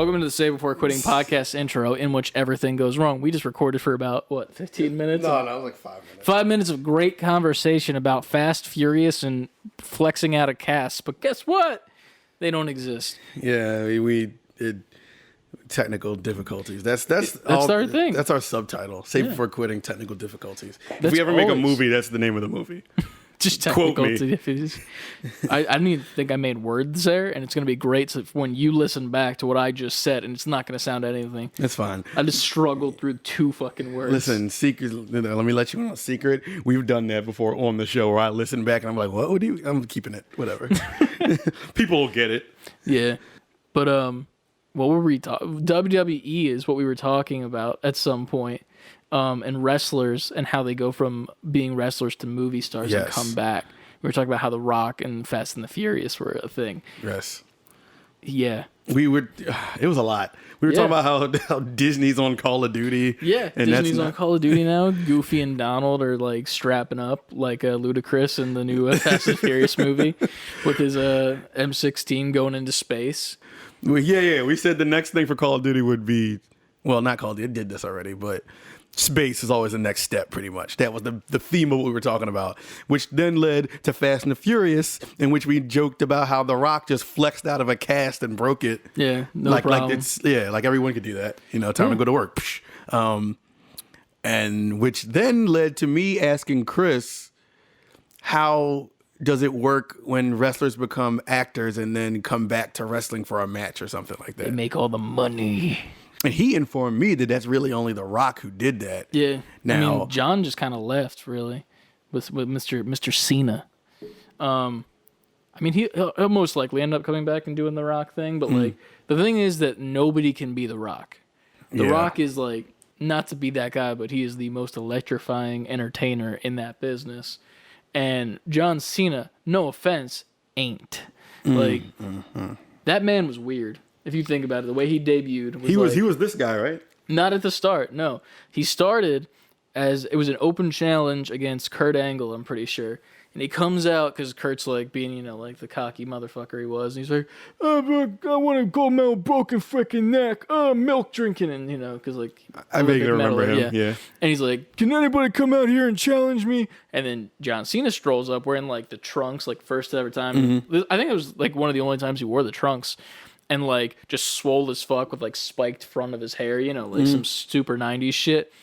Welcome to the Say Before Quitting podcast intro, in which everything goes wrong. We just recorded for about, 15 minutes? No, it was like 5 minutes. 5 minutes of great conversation about Fast, Furious, and flexing out of casts. But guess what? They don't exist. Yeah, we technical difficulties. That's our thing. That's our subtitle. Say Before Quitting, technical difficulties. If That's we ever make a always- movie, that's the name of the movie. Just Quote technical me. difficulties. I don't even think I made words there, and it's going to be great so when you listen back to what I just said, and it's not going to sound anything. That's fine. I just struggled through 2 fucking words. Listen, secret. Let me let you in on a secret. We've done that before on the show where I listen back and I'm like, what would you? I'm keeping it. Whatever. People will get it. Yeah. But, what were we talking? WWE is what we were talking about at some point. And wrestlers and how they go from being wrestlers to movie stars and come back. We were talking about how The Rock and Fast and the Furious were a thing. Yes. Yeah. We were. It was a lot. We were talking about how Disney's on Call of Duty. Yeah, and Disney's on Call of Duty now. Goofy and Donald are like strapping up like Ludacris in the new Fast and Furious movie with his M16 going into space. Well, yeah. We said the next thing for Call of Duty would be, well, not Call of Duty. It did this already, but space is always the next step, pretty much. That was the theme of what we were talking about, which then led to Fast and the Furious, in which we joked about how The Rock just flexed out of a cast and broke it. Yeah, no problem. Like everyone could do that. Time to go to work. And which then led to me asking Chris, how does it work when wrestlers become actors and then come back to wrestling for a match or something like that? They make all the money. And he informed me that that's really only The Rock who did that. Yeah. Now, I mean, John just kind of left, really, with Mr. Cena. I mean, he'll most likely end up coming back and doing the Rock thing, but like the thing is that nobody can be The Rock. The Rock is like, not to be that guy, but he is the most electrifying entertainer in that business. And John Cena, no offense, ain't. Like, that man was weird. If you think about it, the way he debuted was he was this guy, right? Not at the start, no. He started as it was an open challenge against Kurt Angle, I'm pretty sure. And he comes out because Kurt's like being, like the cocky motherfucker he was. And he's like, I want to go my broken freaking neck. Milk drinking. And, because like. I vaguely remember him, yeah. And he's like, can anybody come out here and challenge me? And then John Cena strolls up wearing like the trunks, like first ever time. I think it was like one of the only times he wore the trunks. And like just swole as fuck with like spiked front of his hair, like some super 90s shit.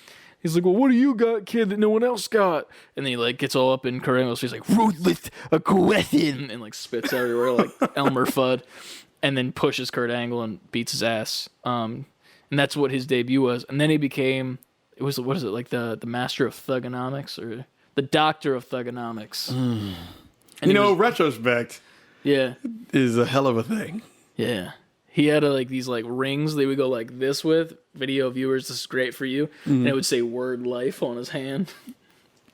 He's like, well, what do you got, kid, that no one else got? And then he like gets all up in Kurt Angle's face, like, ruthless aggression, and like spits everywhere like Elmer Fudd, and then pushes Kurt Angle and beats his ass. And that's what his debut was. And then he became, like the master of thugonomics or the doctor of thugonomics. And retrospect is a hell of a thing. Yeah. He had these like rings they would go like this with. Video viewers, this is great for you. And it would say word life on his hand.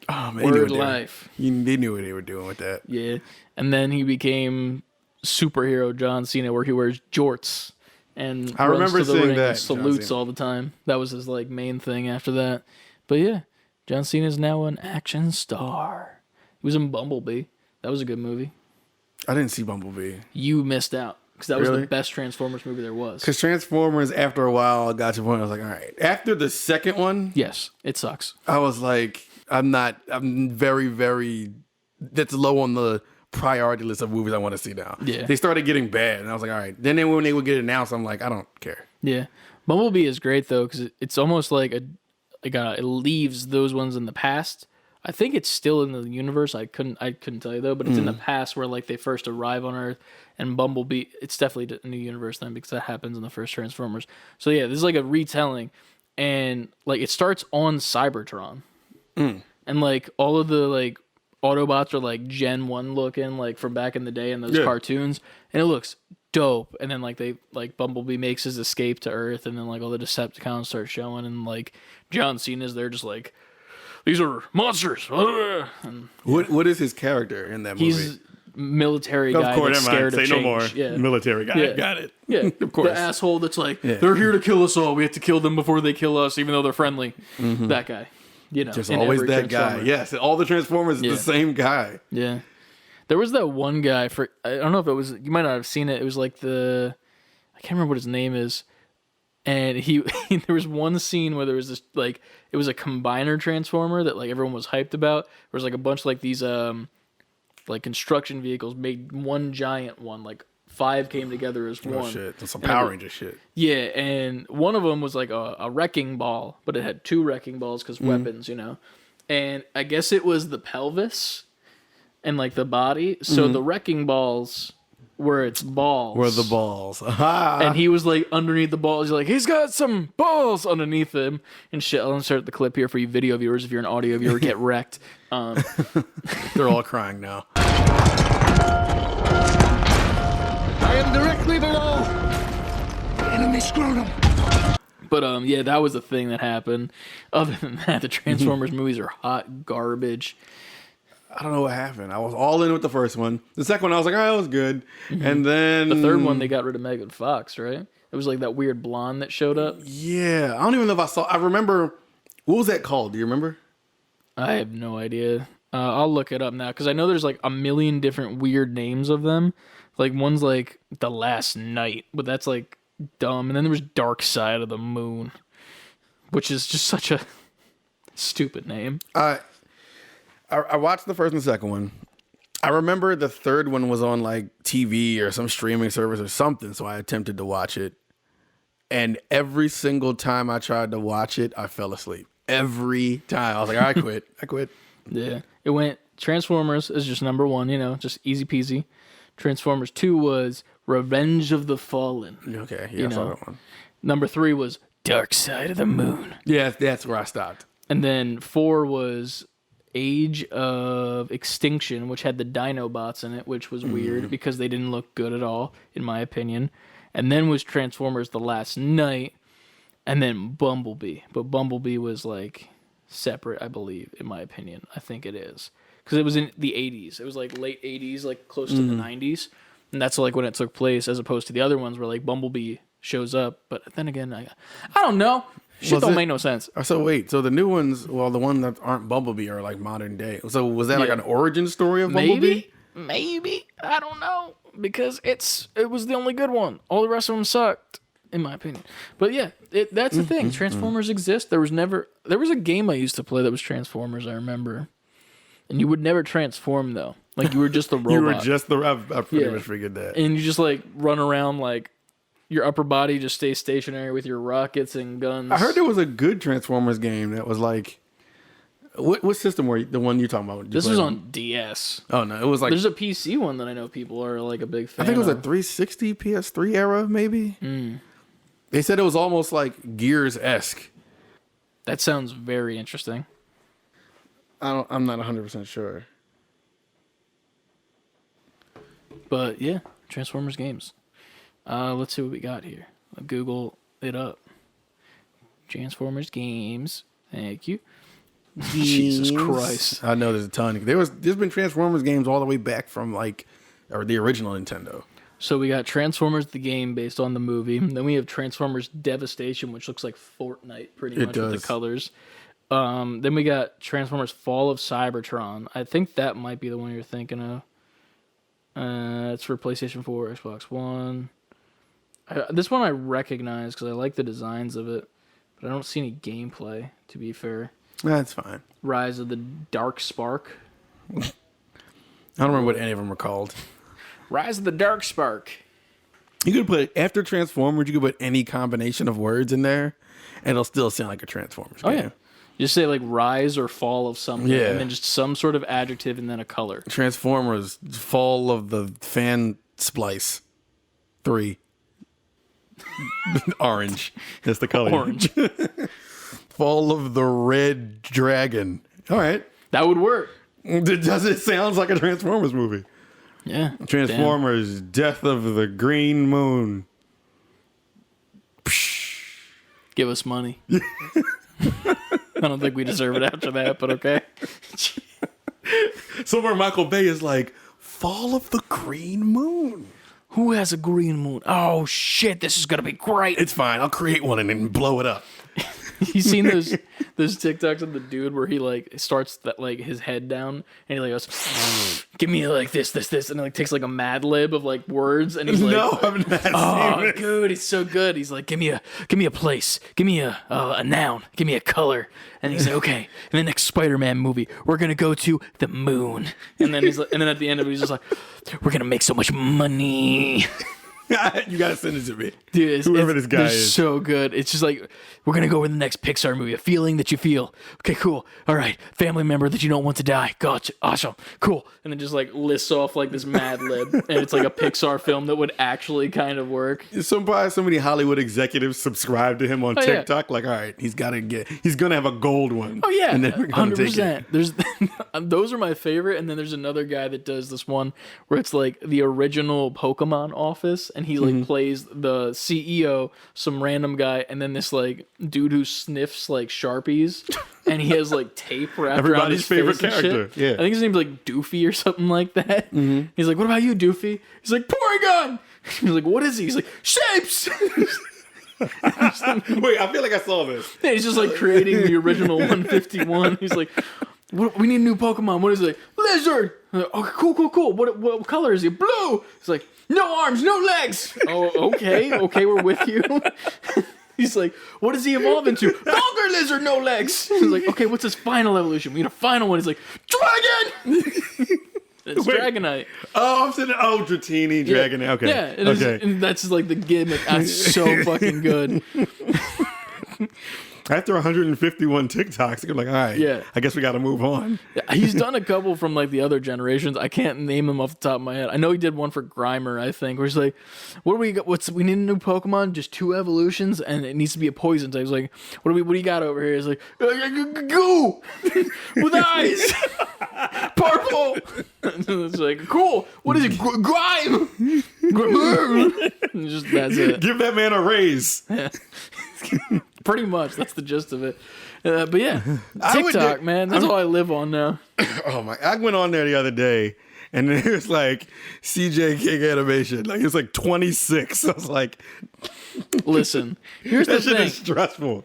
Oh, man. Word life. They knew what they were doing with that. Yeah. And then he became superhero John Cena where he wears jorts. And I remember seeing that. And salutes all the time. That was his like main thing after that. But yeah, John Cena is now an action star. He was in Bumblebee. That was a good movie. I didn't see Bumblebee. You missed out. Because that was the best Transformers movie there was. Because Transformers, after a while, got to the point I was like, all right. After the second one. Yes, it sucks. I was like, I'm very, very, that's low on the priority list of movies I want to see now. Yeah. They started getting bad. And I was like, all right. Then when they would get announced, I'm like, I don't care. Yeah. Bumblebee is great, though, because it's almost like it leaves those ones in the past. I think it's still in the universe. I couldn't tell you, though, but it's in the past where like they first arrive on Earth. And Bumblebee, it's definitely a new universe then because that happens in the first Transformers. So yeah, this is like a retelling, and like it starts on Cybertron, and like all of the like Autobots are like Gen 1 looking, like from back in the day in those cartoons, and it looks dope. And then like Bumblebee makes his escape to Earth, and then like all the Decepticons start showing, and like John Cena's there just like, these are monsters. And, what is his character in that movie? He's military guy that's scared of change. Say no more. Yeah. Military guy. Yeah. Got it. Yeah, of course. The asshole that's like, they're here to kill us all. We have to kill them before they kill us, even though they're friendly. That guy. Just always that guy. Yes, all the Transformers is the same guy. Yeah. There was that one guy, I don't know if it was, you might not have seen it. It was like I can't remember what his name is, And there was one scene where there was this like it was a combiner transformer that like everyone was hyped about. There was like a bunch of like these like construction vehicles made one giant one, like 5 came together as one. Oh shit, that's some Power Ranger shit. Yeah, and one of them was like a wrecking ball, but it had 2 wrecking balls because weapons, you know. And I guess it was the pelvis and like the body. So the wrecking balls were its balls. Were the balls. And he was like underneath the balls. He's like, he's got some balls underneath him and shit. I'll insert the clip here for you video viewers. If you're an audio viewer, get wrecked. They're all crying now. I am directly below the enemy scrotum. But yeah, that was the thing that happened. Other than that, the Transformers movies are hot garbage. I don't know what happened. I was all in with the first one. The second one, I was like, oh, that was good. And then... The third one, they got rid of Megan Fox, right? It was like that weird blonde that showed up. Yeah. I don't even know if I saw... I remember... What was that called? Do you remember? I have no idea. I'll look it up now, because I know there's like a million different weird names of them. Like, one's like The Last Night, but that's like dumb. And then there was Dark Side of the Moon, which is just such a stupid name. I watched the first and the second one. I remember the third one was on like TV or some streaming service or something, so I attempted to watch it. And every single time I tried to watch it, I fell asleep. Every time. I was like, I quit. I quit. Yeah. It went Transformers is just number 1, you know, just easy peasy. Transformers 2 was Revenge of the Fallen. Okay, yeah, I saw that one. Number 3 was Dark Side of the Moon. Yeah, that's where I stopped. And then 4 was Age of Extinction, which had the Dinobots in it, which was weird because they didn't look good at all, in my opinion. And then was Transformers The Last Night, and then Bumblebee. But Bumblebee was like separate, I believe, in my opinion. I think it is. Because it was in the 80s. It was like late 80s, like close to the 90s. And that's like when it took place, as opposed to the other ones where like Bumblebee shows up. But then again, I don't know. Shit don't make no sense. So wait, so the new ones, well, the ones that aren't Bumblebee are like modern day. So was that like an origin story of Bumblebee? Maybe. I don't know. Because it was the only good one. All the rest of them sucked, in my opinion. But yeah, that's the thing. Transformers exist. There was a game I used to play that was Transformers, I remember. And you would never transform, though. Like, you were just the robot. You were just the... I pretty much figured that. And you just, like, run around, like, your upper body just stays stationary with your rockets and guns. I heard there was a good Transformers game that was, like... What system were you, the one you're talking about? This was on DS. Oh, no, it was, like... There's a PC one that I know people are, like, a big fan of. I think it was a 360 PS3 era, maybe? They said it was almost, like, Gears-esque. That sounds very interesting. I'm not 100% sure. But yeah, Transformers games. Let's see what we got here. I'll Google it up. Transformers games. Thank you. Jesus Christ. I know there's a ton. There's been Transformers games all the way back from or the original Nintendo. So we got Transformers the game based on the movie. Then we have Transformers Devastation, which looks like Fortnite pretty much with the colors. Then we got Transformers Fall of Cybertron. I think that might be the one you're thinking of. It's for PlayStation 4, Xbox One. This one I recognize because I like the designs of it, but I don't see any gameplay, to be fair. That's fine. Rise of the Dark Spark. I don't remember what any of them are called. Rise of the Dark Spark. You could put, after Transformers, you could put any combination of words in there, and it'll still sound like a Transformers game. Oh, yeah. Just say like rise or fall of something, and then just some sort of adjective and then a color. Transformers, Fall of the Fan Splice 3. Orange. That's the color. Orange. Fall of the Red Dragon. All right. That would work. It sounds like a Transformers movie. Yeah. Transformers, Death of the Green Moon. Give us money. I don't think we deserve it after that, but okay. Somewhere Michael Bay is like, Fall of the Green Moon. Who has a green moon? Oh, shit, this is going to be great. It's fine. I'll create one and then blow it up. You seen those TikToks of the dude where he like starts that like his head down and he like goes, "Give me like this," and like takes like a Mad Lib of like words and he's like, No, I've not "Oh, seen it. dude, he's so good." He's like, "Give me a place, give me a noun, give me a color," and he's like, "Okay, in the next Spider-Man movie, we're gonna go to the moon," and then he's like, and then at the end of it, he's just like, "We're gonna make so much money." You gotta send it to me, Dude, whoever this guy they're is. so good. It's just like, we're gonna go over the next Pixar movie, a feeling that you feel. Okay, cool. All right, family member that you don't want to die. Gotcha. Awesome. Cool. And then just like lists off like this Mad Lib, and it's like a Pixar film that would actually kind of work. So many Hollywood executives subscribe to him on yeah. TikTok. Like, all right, he's gonna have a gold one. Oh yeah, and then we're gonna 100%. There's those are my favorite, and then there's another guy that does this one where it's like the original Pokemon office, and he like plays the CEO, some random guy, and then this like dude who sniffs like Sharpies, and he has like tape wrapped around his favorite face and character. shit. Yeah. I think his name's like Doofy or something like that. He's like, "What about you, Doofy?" He's like, "Porygon." He's like, "What is he?" He's like, "Shapes." Wait, I feel like I saw this. Yeah, he's just like creating the original 151. He's like, we need a new Pokemon. What is it? Lizard. Like, okay, cool. What color is he? Blue. He's like, no arms, no legs. Oh, okay, we're with you. He's like, what does he evolve into? Vulgar lizard, no legs. He's like, okay, what's his final evolution? We need a final one. He's like, dragon. It's Wait. Dragonite. Oh, I'm saying Dratini, Dragonite. Okay. Yeah, and that's just like the gimmick. That's so fucking good. After 151 TikToks, you're like, all right, Yeah. I guess we got to move on. He's done a couple from like the other generations. I can't name them off the top of my head. I know he did one for Grimer, I think, where he's like, "What do we got? We need a new Pokemon, just 2 evolutions, and it needs to be a poison type." He's like, "What do you got over here?" He's like, "Goo with eyes, purple." It's like, cool. What is it? Grime. And just that's it. Give that man a raise. Pretty much, that's the gist of it. But yeah, TikTok, man, that's all I live on now. Oh my! I went on there the other day, and it was like CJ King animation. Like it was like 26. I was like, Listen, here's the that shit thing. is stressful.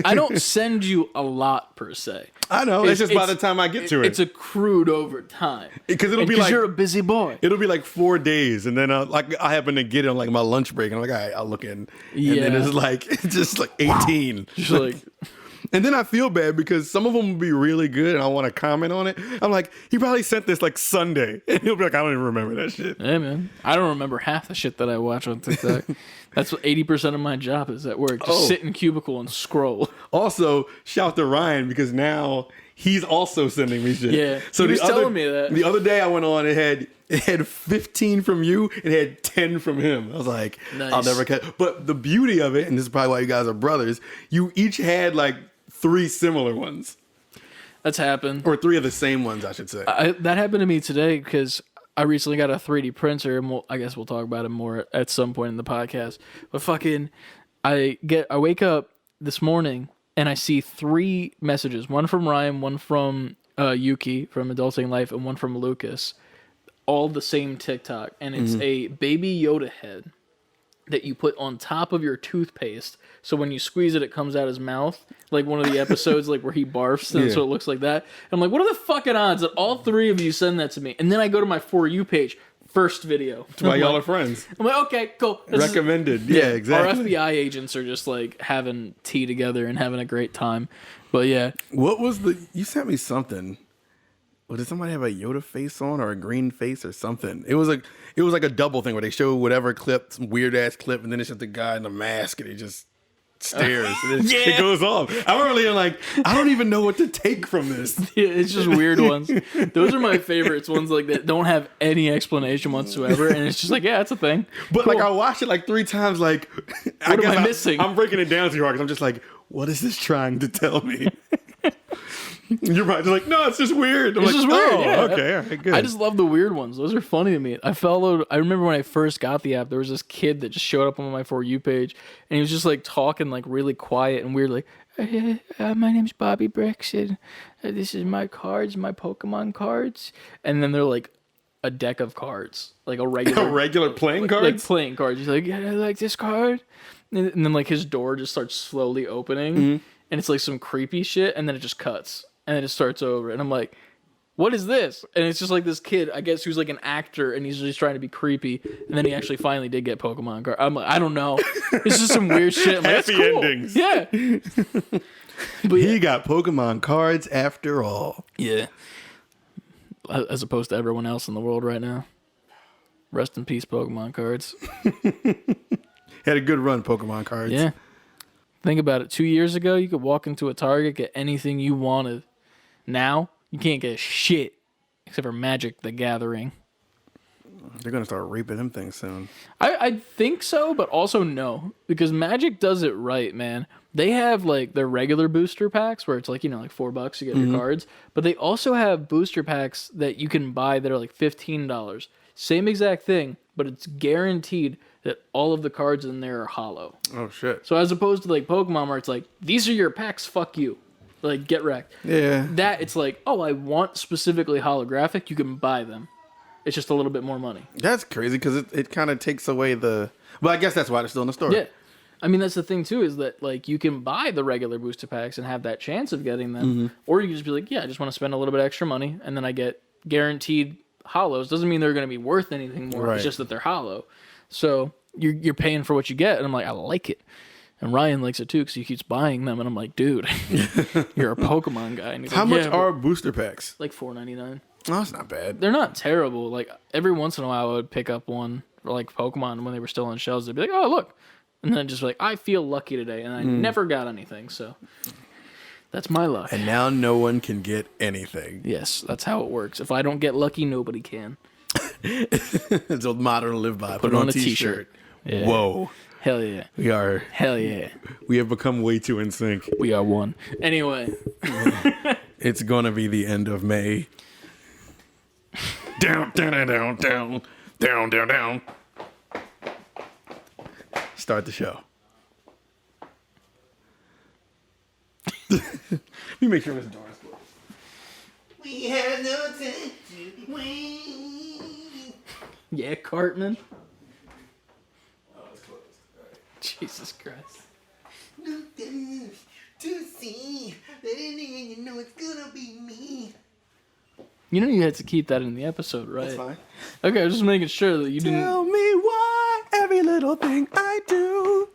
I don't send you a lot per se. I know. It's just by the time I get to it, it's accrued over time. Because it'll be like you're a busy boy. It'll be like 4 days, and then I happen to get it on like my lunch break, and I'm like, all right, I'll look in, and then it's like just like 18. Just like, And then I feel bad because some of them will be really good, and I want to comment on it. I'm like, he probably sent this like Sunday, and he'll be like, I don't even remember that shit. hey man, I don't remember half the shit that I watch on TikTok. That's what 80% of my job is at work. Just sit in a cubicle and scroll. Also, shout to Ryan because now he's also sending me shit. Yeah, so he was telling me that. The other day I went on, it had 15 from you, it had 10 from him. I was like, Nice. I'll never catch. But the beauty of it, and this is probably why you guys are brothers, you each had like 3 similar ones. That's happened. Or 3 of the same ones, I should say. That happened to me today because I recently got a 3D printer, and I guess we'll talk about it more at some point in the podcast. But fucking, I wake up this morning and I see 3 messages: one from Ryan, one from Yuki from Adulting Life, and one from Lucas. All the same TikTok, and it's a baby Yoda head that you put on top of your toothpaste. So when you squeeze it, it comes out his mouth. Like one of the episodes like where he barfs, and so it looks like that. And I'm like, what are the fucking odds that all 3 of you send that to me? And then I go to my For You page, first video. That's why y'all are friends. I'm like, okay, cool. Recommended. Yeah, exactly. Our FBI agents are just like having tea together and having a great time. But yeah. What was you sent me something. Well, did somebody have a Yoda face on or a green face or something? It was like a double thing where they show whatever clip, some weird ass clip, and then it's just the guy in the mask and he just stares. And it goes off. I'm really like, I don't even know what to take from this. Yeah, it's just weird ones. Those are my favorites, ones like that don't have any explanation whatsoever, and it's just like, yeah, that's a thing. But Cool. like I watched it like 3 times. Like, What am I missing? I'm breaking it down too hard because I'm just like, what is this trying to tell me? You're right. Just like, no, it's just weird. I'm It's like, just weird. oh, Yeah. okay, all right, good. I just love the weird ones. Those are funny to me. I remember when I first got the app, there was this kid that just showed up on my For You page, and he was just like talking like really quiet and weird, like, my name's Bobby Bricks, and this is my cards, my Pokemon cards. And then they're like a deck of cards, like a regular playing like cards. playing cards. He's like, yeah, I like this card. And then like his door just starts slowly opening. and it's like some creepy shit, and then it just cuts, and then it starts over, and I'm like, what is this? And it's just like this kid, I guess, who's like an actor, and he's just trying to be creepy, and then he actually finally did get Pokemon card. I'm like, I don't know, it's just some weird shit. I'm like, that's Happy cool. endings. Yeah. But He got Pokemon cards after all. yeah, as opposed to everyone else in the world right now. Rest in peace, Pokemon cards. Had a good run, Pokemon cards. Yeah. Think about it. 2 years ago, you could walk into a Target, get anything you wanted. Now, you can't get shit except for Magic the Gathering. They're going to start raping them things soon. I think so, but also no. Because Magic does it right, man. They have, like, their regular booster packs where it's like, like $4 you get your cards. But they also have booster packs that you can buy that are like $15. Same exact thing, but it's guaranteed that all of the cards in there are hollow. Oh, shit. So as opposed to, like, Pokemon where it's like, these are your packs, fuck you. Like, get wrecked. Yeah. That, it's like, oh, I want specifically holographic, you can buy them. It's just a little bit more money. That's crazy because it kind of takes away the... Well, I guess that's why they're still in the store. Yeah. I mean, that's the thing, too, is that, like, you can buy the regular booster packs and have that chance of getting them. Or you can just be like, yeah, I just want to spend a little bit extra money, and then I get guaranteed hollows. Doesn't mean they're going to be worth anything more. Right. It's just that they're hollow. So you're paying for what you get, and I'm like, I like it. And Ryan likes it, too, because he keeps buying them, and I'm like, dude, you're a Pokemon guy. And he's How like, much yeah, are booster packs? like $4.99. Oh, that's not bad. They're not terrible. Like, every once in a while, I would pick up one for, like, Pokemon when they were still on shelves. They'd be like, oh, look. And then just be like, I feel lucky today. And I never got anything, so that's my luck. And now no one can get anything. Yes, that's how it works. If I don't get lucky, nobody can. It's a motto to live by. Put it on a t-shirt. Yeah. Whoa. Hell yeah. Hell yeah. We have become way too in sync. We are one. Anyway. It's going to be the end of May. Down, down, down, down, down, down, down, down. Start the show. Let me make sure this door is closed. We have no time to wait. Yeah, Cartman. Oh, it's closed. All right. Jesus Christ. To see that you know it's gonna be me. You know you had to keep that in the episode, right? That's fine. Okay, I was just making sure that you didn't... Tell me why every little thing I do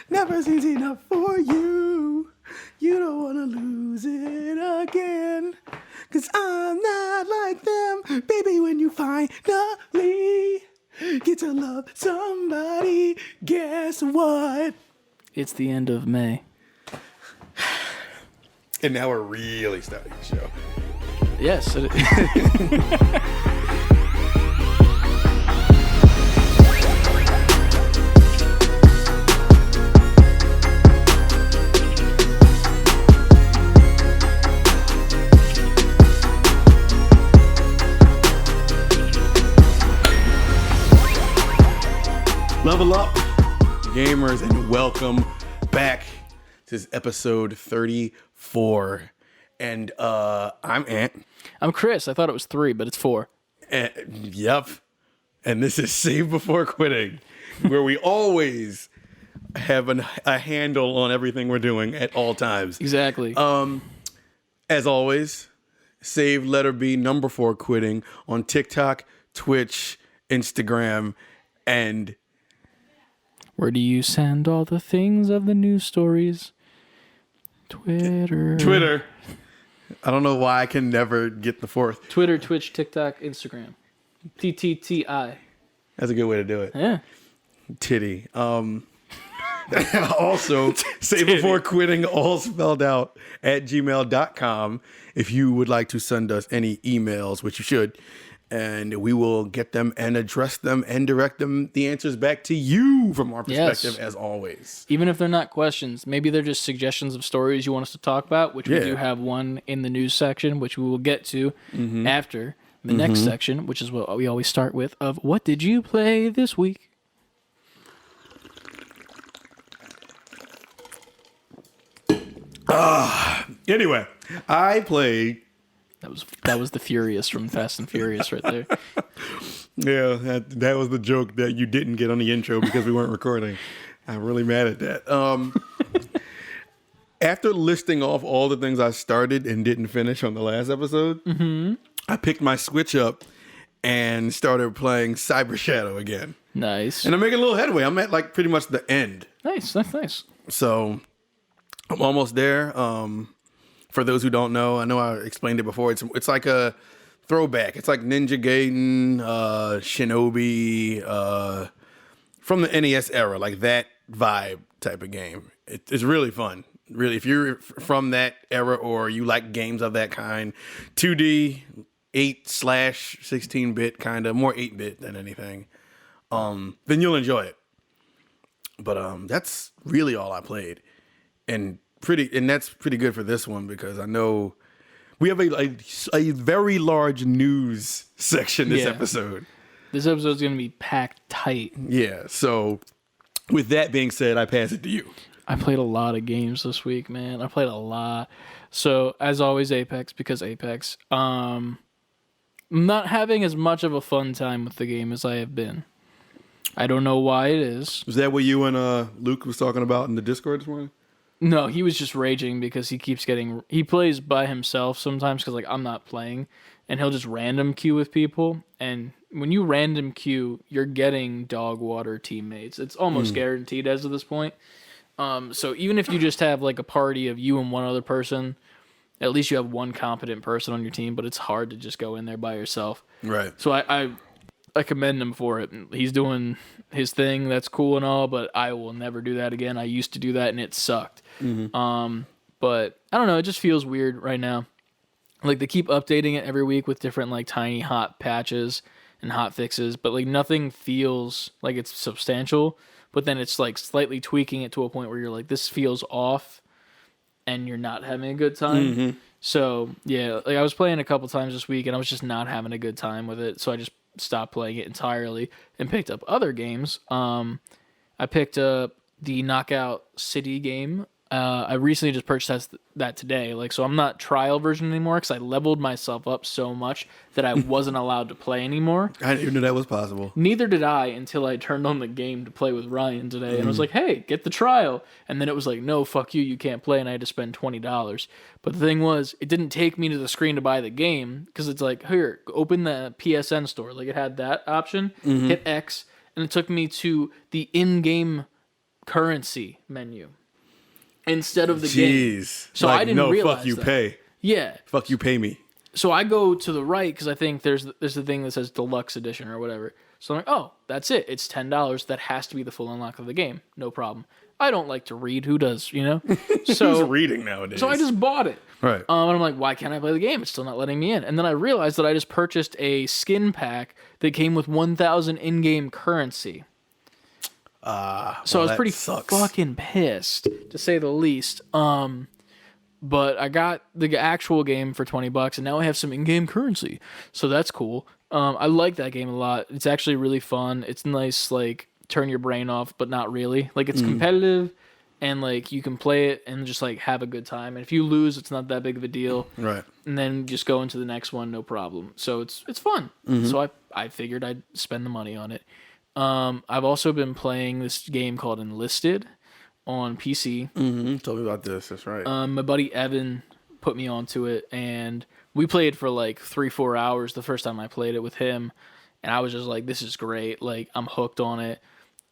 never seems enough for you. You don't want to lose it again. 'Cause I'm not like them. Baby, when you finally get to love somebody, guess what? It's the end of May. And now we're really starting the show. Yes. Level up, gamers, and welcome back to this episode 34. And I'm Ant. I'm Chris. I thought it was 3, but it's 4. Yep. And this is Save Before Quitting, where we always have a handle on everything we're doing at all times. Exactly. As always, save letter B number 4 quitting on TikTok, Twitch, Instagram, and Where do you send all the things of the news stories? Twitter. I don't know why I can never get the 4th. Twitter, Twitch, TikTok, Instagram. TTTI. That's a good way to do it. Yeah. Titty. Also, save before quitting, all spelled out, at gmail.com. If you would like to send us any emails, which you should, and we will get them and address them and direct them, the answers back to you from our perspective, as always. Even if they're not questions, maybe they're just suggestions of stories you want us to talk about, which we Yeah. do have one in the news section, which we will get to after the next section, which is what we always start with, of what did you play this week? Anyway, I played... That was the Furious from Fast and Furious right there. Yeah, that was the joke that you didn't get on the intro because we weren't recording. I'm really mad at that. After listing off all the things I started and didn't finish on the last episode, I picked my Switch up and started playing Cyber Shadow again. Nice. And I'm making a little headway. I'm at like pretty much the end. Nice. That's nice. So I'm almost there. For those who don't know, I know I explained it before. It's like a throwback. It's like Ninja Gaiden, Shinobi, from the NES era, like that vibe type of game. It's really fun. Really, if you're from that era or you like games of that kind, 2D, 8/16-bit kind of, more 8-bit than anything, then you'll enjoy it. But that's really all I played, and that's pretty good for this one because I know we have a very large news section this episode. This episode's gonna be packed tight. Yeah. So, with that being said, I pass it to you. I played a lot of games this week, man. I played a lot. So, as always, Apex, because Apex. I'm not having as much of a fun time with the game as I have been. I don't know why it is. Was that what you and Luke was talking about in the Discord this morning? No, he was just raging because he plays by himself sometimes because, like, I'm not playing. And he'll just random queue with people. And when you random queue, you're getting dog water teammates. It's almost guaranteed as of this point. So even if you just have like a party of you and one other person, at least you have one competent person on your team, but it's hard to just go in there by yourself. Right. So I commend him for it. He's doing his thing. That's cool and all, but I will never do that again. I used to do that and it sucked. But I don't know. It just feels weird right now. Like they keep updating it every week with different like tiny hot patches and hot fixes, but like nothing feels like it's substantial. But then it's like slightly tweaking it to a point where you're like, this feels off and you're not having a good time. So yeah, like I was playing a couple times this week and I was just not having a good time with it. So I just stopped playing it entirely and picked up other games. I picked up the Knockout City game. I recently just purchased that today. Like, so I'm not trial version anymore because I leveled myself up so much that I wasn't allowed to play anymore. I didn't even know that was possible. Neither did I until I turned on the game to play with Ryan today. And I was like, hey, get the trial. And then it was like, no, fuck you, you can't play. And I had to spend $20. But the thing was, it didn't take me to the screen to buy the game because it's like, here, open the PSN store. Like, it had that option, hit X, and it took me to the in-game currency menu instead of the game. So like, I didn't realize fuck you, that. pay. Yeah. Fuck you, pay me. So I go to the right because I think there's the thing that says deluxe edition or whatever. So I'm like, oh, that's it. It's $10. That has to be the full unlock of the game. No problem. I don't like to read. Who does, you know? So who's reading nowadays? So I just bought it. Right. And I'm like, why can't I play the game? It's still not letting me in. And then I realized that I just purchased a skin pack that came with 1,000 in-game currency. So I was pretty fucking pissed, to say the least. But I got the actual game for $20, and now I have some in-game currency, so that's cool. I like that game a lot. It's actually really fun. It's nice, like turn your brain off, but not really. Like it's competitive, and like you can play it and just like have a good time. And if you lose, it's not that big of a deal. Right. And then just go into the next one, no problem. So it's fun. So I figured I'd spend the money on it. I've also been playing this game called Enlisted on PC. Tell me about this. That's right. My buddy Evan put me onto it, and we played for like 3-4 hours the first time I played it with him, and I was just like, this is great. Like, I'm hooked on it.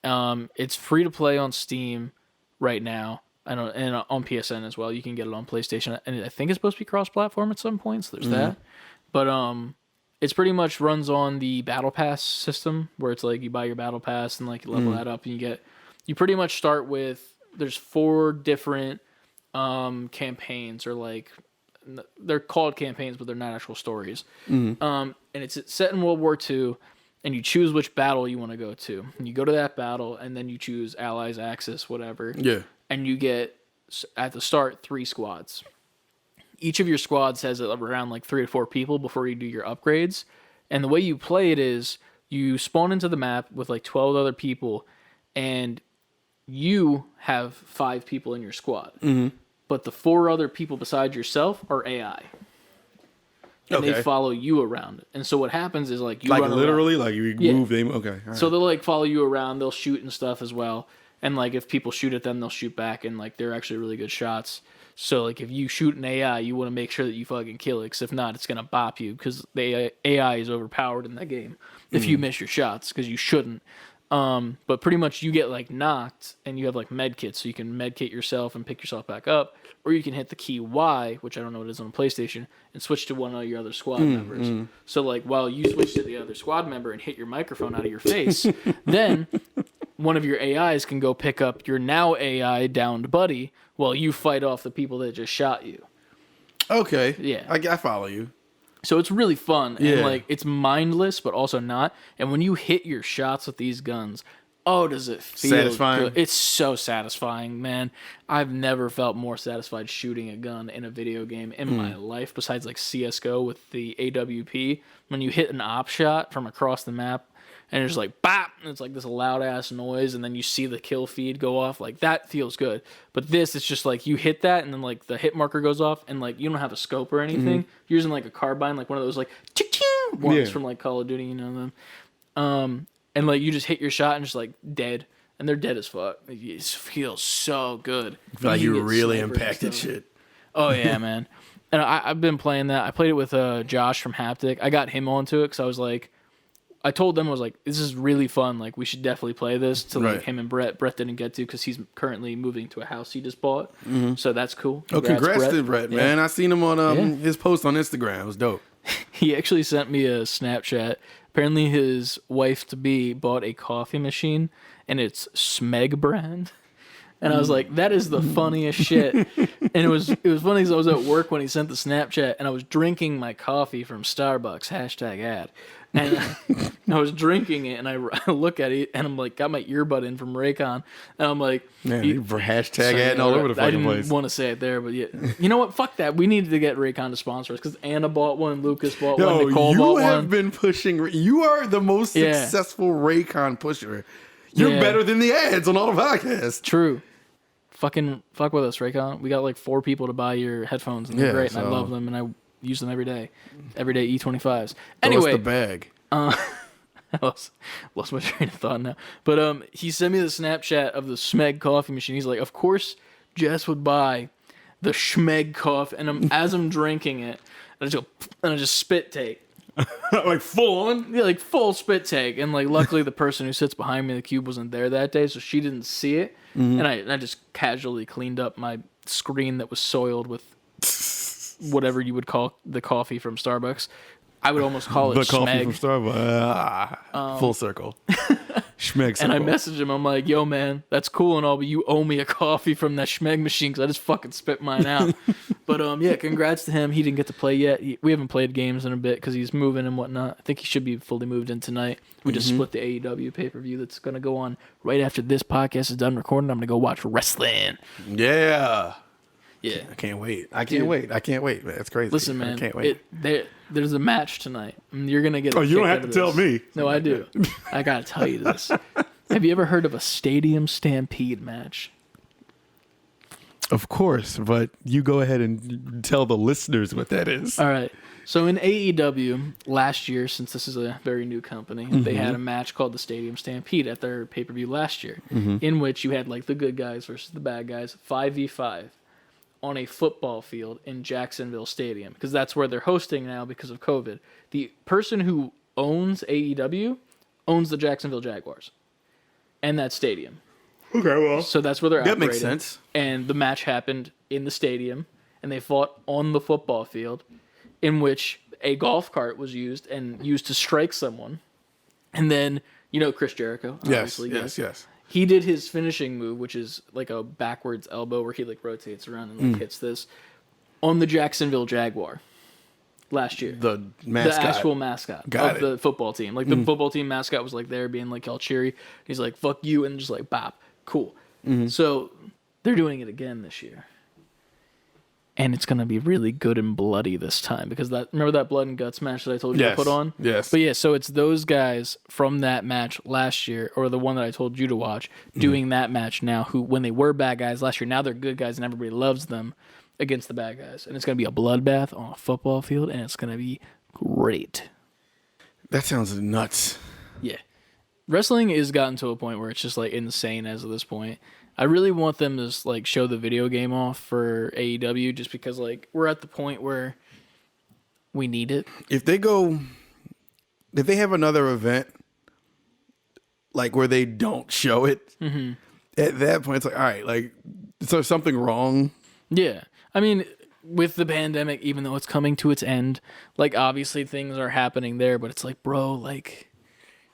It's free to play on Steam right now, and on PSN as well. You can get it on PlayStation, and I think it's supposed to be cross-platform at some points. So there's that. But it's pretty much runs on the Battle Pass system, where it's like you buy your Battle Pass and like you level that up, and you pretty much start with, there's 4 different campaigns, or like they're called campaigns, but they're not actual stories. And it's set in World War II, and you choose which battle you want to go to. And you go to that battle, and then you choose Allies, Axis, whatever. Yeah. And you get, at the start, 3 squads. Each of your squads has around like 3 to 4 people before you do your upgrades. And the way you play it is you spawn into the map with like 12 other people, and you have 5 people in your squad. But the 4 other people besides yourself are AI. And they follow you around. And so what happens is like you like run literally around. like you move them. Okay. All right. So they'll like follow you around. They'll shoot and stuff as well. And like if people shoot at them, they'll shoot back, and like they're actually really good shots. So, like, if you shoot an AI, you want to make sure that you fucking kill it, because if not, it's going to bop you, because the AI is overpowered in that game if you miss your shots, because you shouldn't. But pretty much you get, like, knocked, and you have, like, med kits, so you can med kit yourself and pick yourself back up, or you can hit the key Y, which I don't know what it is on a PlayStation, and switch to one of your other squad members. So, like, while you switch to the other squad member and hit your microphone out of your face, then one of your AIs can go pick up your now AI downed buddy while you fight off the people that just shot you. Okay. Yeah. I follow you. So it's really fun. And, Yeah. like, it's mindless, but also not. And when you hit your shots with these guns, oh, does it feel Satisfying? good. It's so satisfying, man. I've never felt more satisfied shooting a gun in a video game in my life, besides, like, CSGO with the AWP. When you hit an op shot from across the map, and it's like, bop, and it's like this loud-ass noise, and then you see the kill feed go off. Like, that feels good. But this, it's just like, you hit that, and then, like, the hit marker goes off, and, like, you don't have a scope or anything. You're using, like, a carbine, like one of those, like, ching ones from, like, Call of Duty, you know them. And, like, you just hit your shot, and just, like, dead. And they're dead as fuck. It feels so good. I feel like you get really snipers and impacted stuff. shit. Oh, yeah, man. And I've been playing that. I played it with Josh from Haptic. I got him onto it because I was like, I told them, I was like, this is really fun. Like, we should definitely play this. To like Right. him and Brett. Brett didn't get to because he's currently moving to a house he just bought. So that's cool. Oh, congrats to Brett, man. I seen him on his post on Instagram. It was dope. He actually sent me a Snapchat. Apparently, his wife-to-be bought a coffee machine, and it's Smeg brand. And I was like, that is the funniest shit. And it was funny because I was at work when he sent the Snapchat, and I was drinking my coffee from Starbucks, #ad. And I was drinking it, and I look at it, and I'm like, got my earbud in from Raycon, and I'm like, Man, you for hashtag adding all over the I fucking didn't place. want to say it there, but yeah. You know what? Fuck that. We needed to get Raycon to sponsor us, because Anna bought one, Lucas bought one, Nicole you bought have one. been pushing. You are the most Yeah. successful Raycon pusher. You're Yeah. better than the ads on all the podcasts. True. Fuck with us, Raycon. We got like 4 people to buy your headphones, and they're Yeah, great, and I so- love them, and I use them every day. Everyday E25s. Throw us Anyway, the bag. I lost my train of thought now. But he sent me the Snapchat of the Smeg coffee machine. He's like, of course Jess would buy the Schmeg coffee, and as I'm drinking it, I just spit take. Like full on. Yeah, like full spit take, and like luckily the person who sits behind me in the cube wasn't there that day, so she didn't see it. And I just casually cleaned up my screen that was soiled with whatever you would call the coffee from Starbucks. I would almost call it The coffee Schmeg. from Starbucks. Full circle. Schmeg And I circle. messaged him. I'm like, yo, man, that's cool and all, but you owe me a coffee from that Schmeg machine because I just fucking spit mine out. But yeah, congrats to him. He didn't get to play yet. We haven't played games in a bit because he's moving and whatnot. I think he should be fully moved in tonight. We just split the AEW pay-per-view that's going to go on right after this podcast is done recording. I'm going to go watch wrestling. Yeah. Yeah. I can't wait. I can't wait, man. It's crazy. Listen, man, I can't wait. there's a match tonight. And you're going to get Oh, you don't kick have out to of tell this. me. No, I do. I got to tell you this. Have you ever heard of a Stadium Stampede match? Of course, but you go ahead and tell the listeners what that is. All right. So in AEW last year, since this is a very new company, they had a match called the Stadium Stampede at their pay-per-view last year, in which you had like the good guys versus the bad guys, 5v5 on a football field in Jacksonville Stadium, because that's where they're hosting now because of COVID. The person who owns AEW owns the Jacksonville Jaguars and that stadium. Okay, well. So that's where they're That operating. makes sense. And the match happened in the stadium, and they fought on the football field, in which a golf cart was used to strike someone. And then, you know Chris Jericho, Yes, obviously. yes. He did his finishing move, which is like a backwards elbow where he like rotates around and like hits this on the Jacksonville Jaguar last year. The mascot. The actual mascot Got of it. the football team. Like the football team mascot was like there being like all cheery. He's like, fuck you, and just like bop. Cool. So they're doing it again this year. And it's gonna be really good and bloody this time because remember that blood and guts match that I told you to Yes. put on? Yes. But yeah, so it's those guys from that match last year, or the one that I told you to watch, doing that match now, who when they were bad guys last year, now they're good guys and everybody loves them against the bad guys. And it's gonna be a bloodbath on a football field, and it's gonna be great. That sounds nuts. Yeah. Wrestling has gotten to a point where it's just like insane as of this point. I really want them to like show the video game off for AEW, just because like we're at the point where we need it. If they have another event like where they don't show it, at that point it's like, all right, like, is there something wrong? Yeah. I mean, with the pandemic, even though it's coming to its end, like obviously things are happening there, but it's like, bro, like,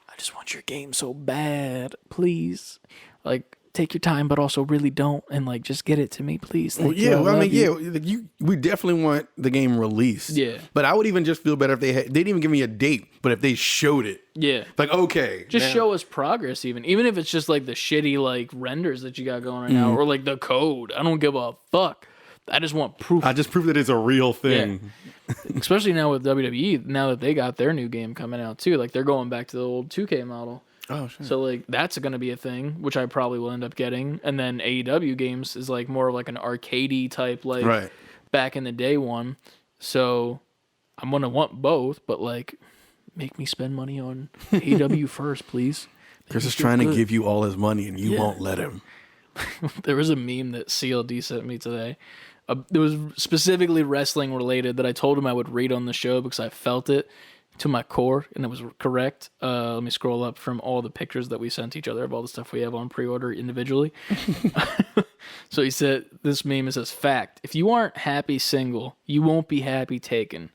I just want your game so bad, please. Like, take your time, but also really don't, and like, just get it to me, please. Well, yeah, well, I mean, we definitely want the game released. Yeah. But I would even just feel better if they didn't even give me a date, but if they showed it. Yeah. Like, okay. Just show us progress, even if it's just like the shitty like renders that you got going right now, or like the code. I don't give a fuck. I just want proof. I just prove that it's a real thing. Yeah. Especially now with WWE, now that they got their new game coming out too. Like they're going back to the old 2K model. Oh, shit. So like that's going to be a thing, which I probably will end up getting. And then AEW games is like more of like an arcadey type, like back in the day one. So I'm going to want both, but like make me spend money on AEW first, please. Chris is trying to give you all his money and you won't let him. There was a meme that CLD sent me today. It was specifically wrestling related that I told him I would read on the show because I felt it to my core, and it was correct. Let me scroll up from all the pictures that we sent each other of all the stuff we have on pre-order individually. So he said, this meme says, fact, if you aren't happy single, you won't be happy taken.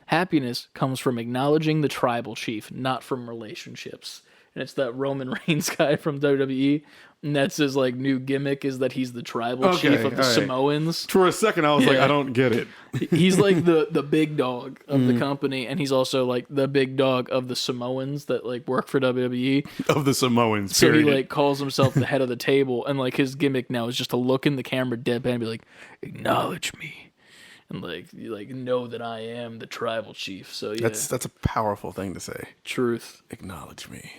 Happiness comes from acknowledging the tribal chief, not from relationships. And it's that Roman Reigns guy from WWE. And that's his like new gimmick, is that he's the tribal chief of the Samoans. For a second, I was like, I don't get it. He's like the big dog of the company, and he's also like the big dog of the Samoans that like work for WWE. Of the Samoans, so period. he like calls himself the head of the table, and like his gimmick now is just to look in the camera deadpan and be like, acknowledge me. And like you like know that I am the tribal chief. So yeah. That's a powerful thing to say. Truth. Acknowledge me.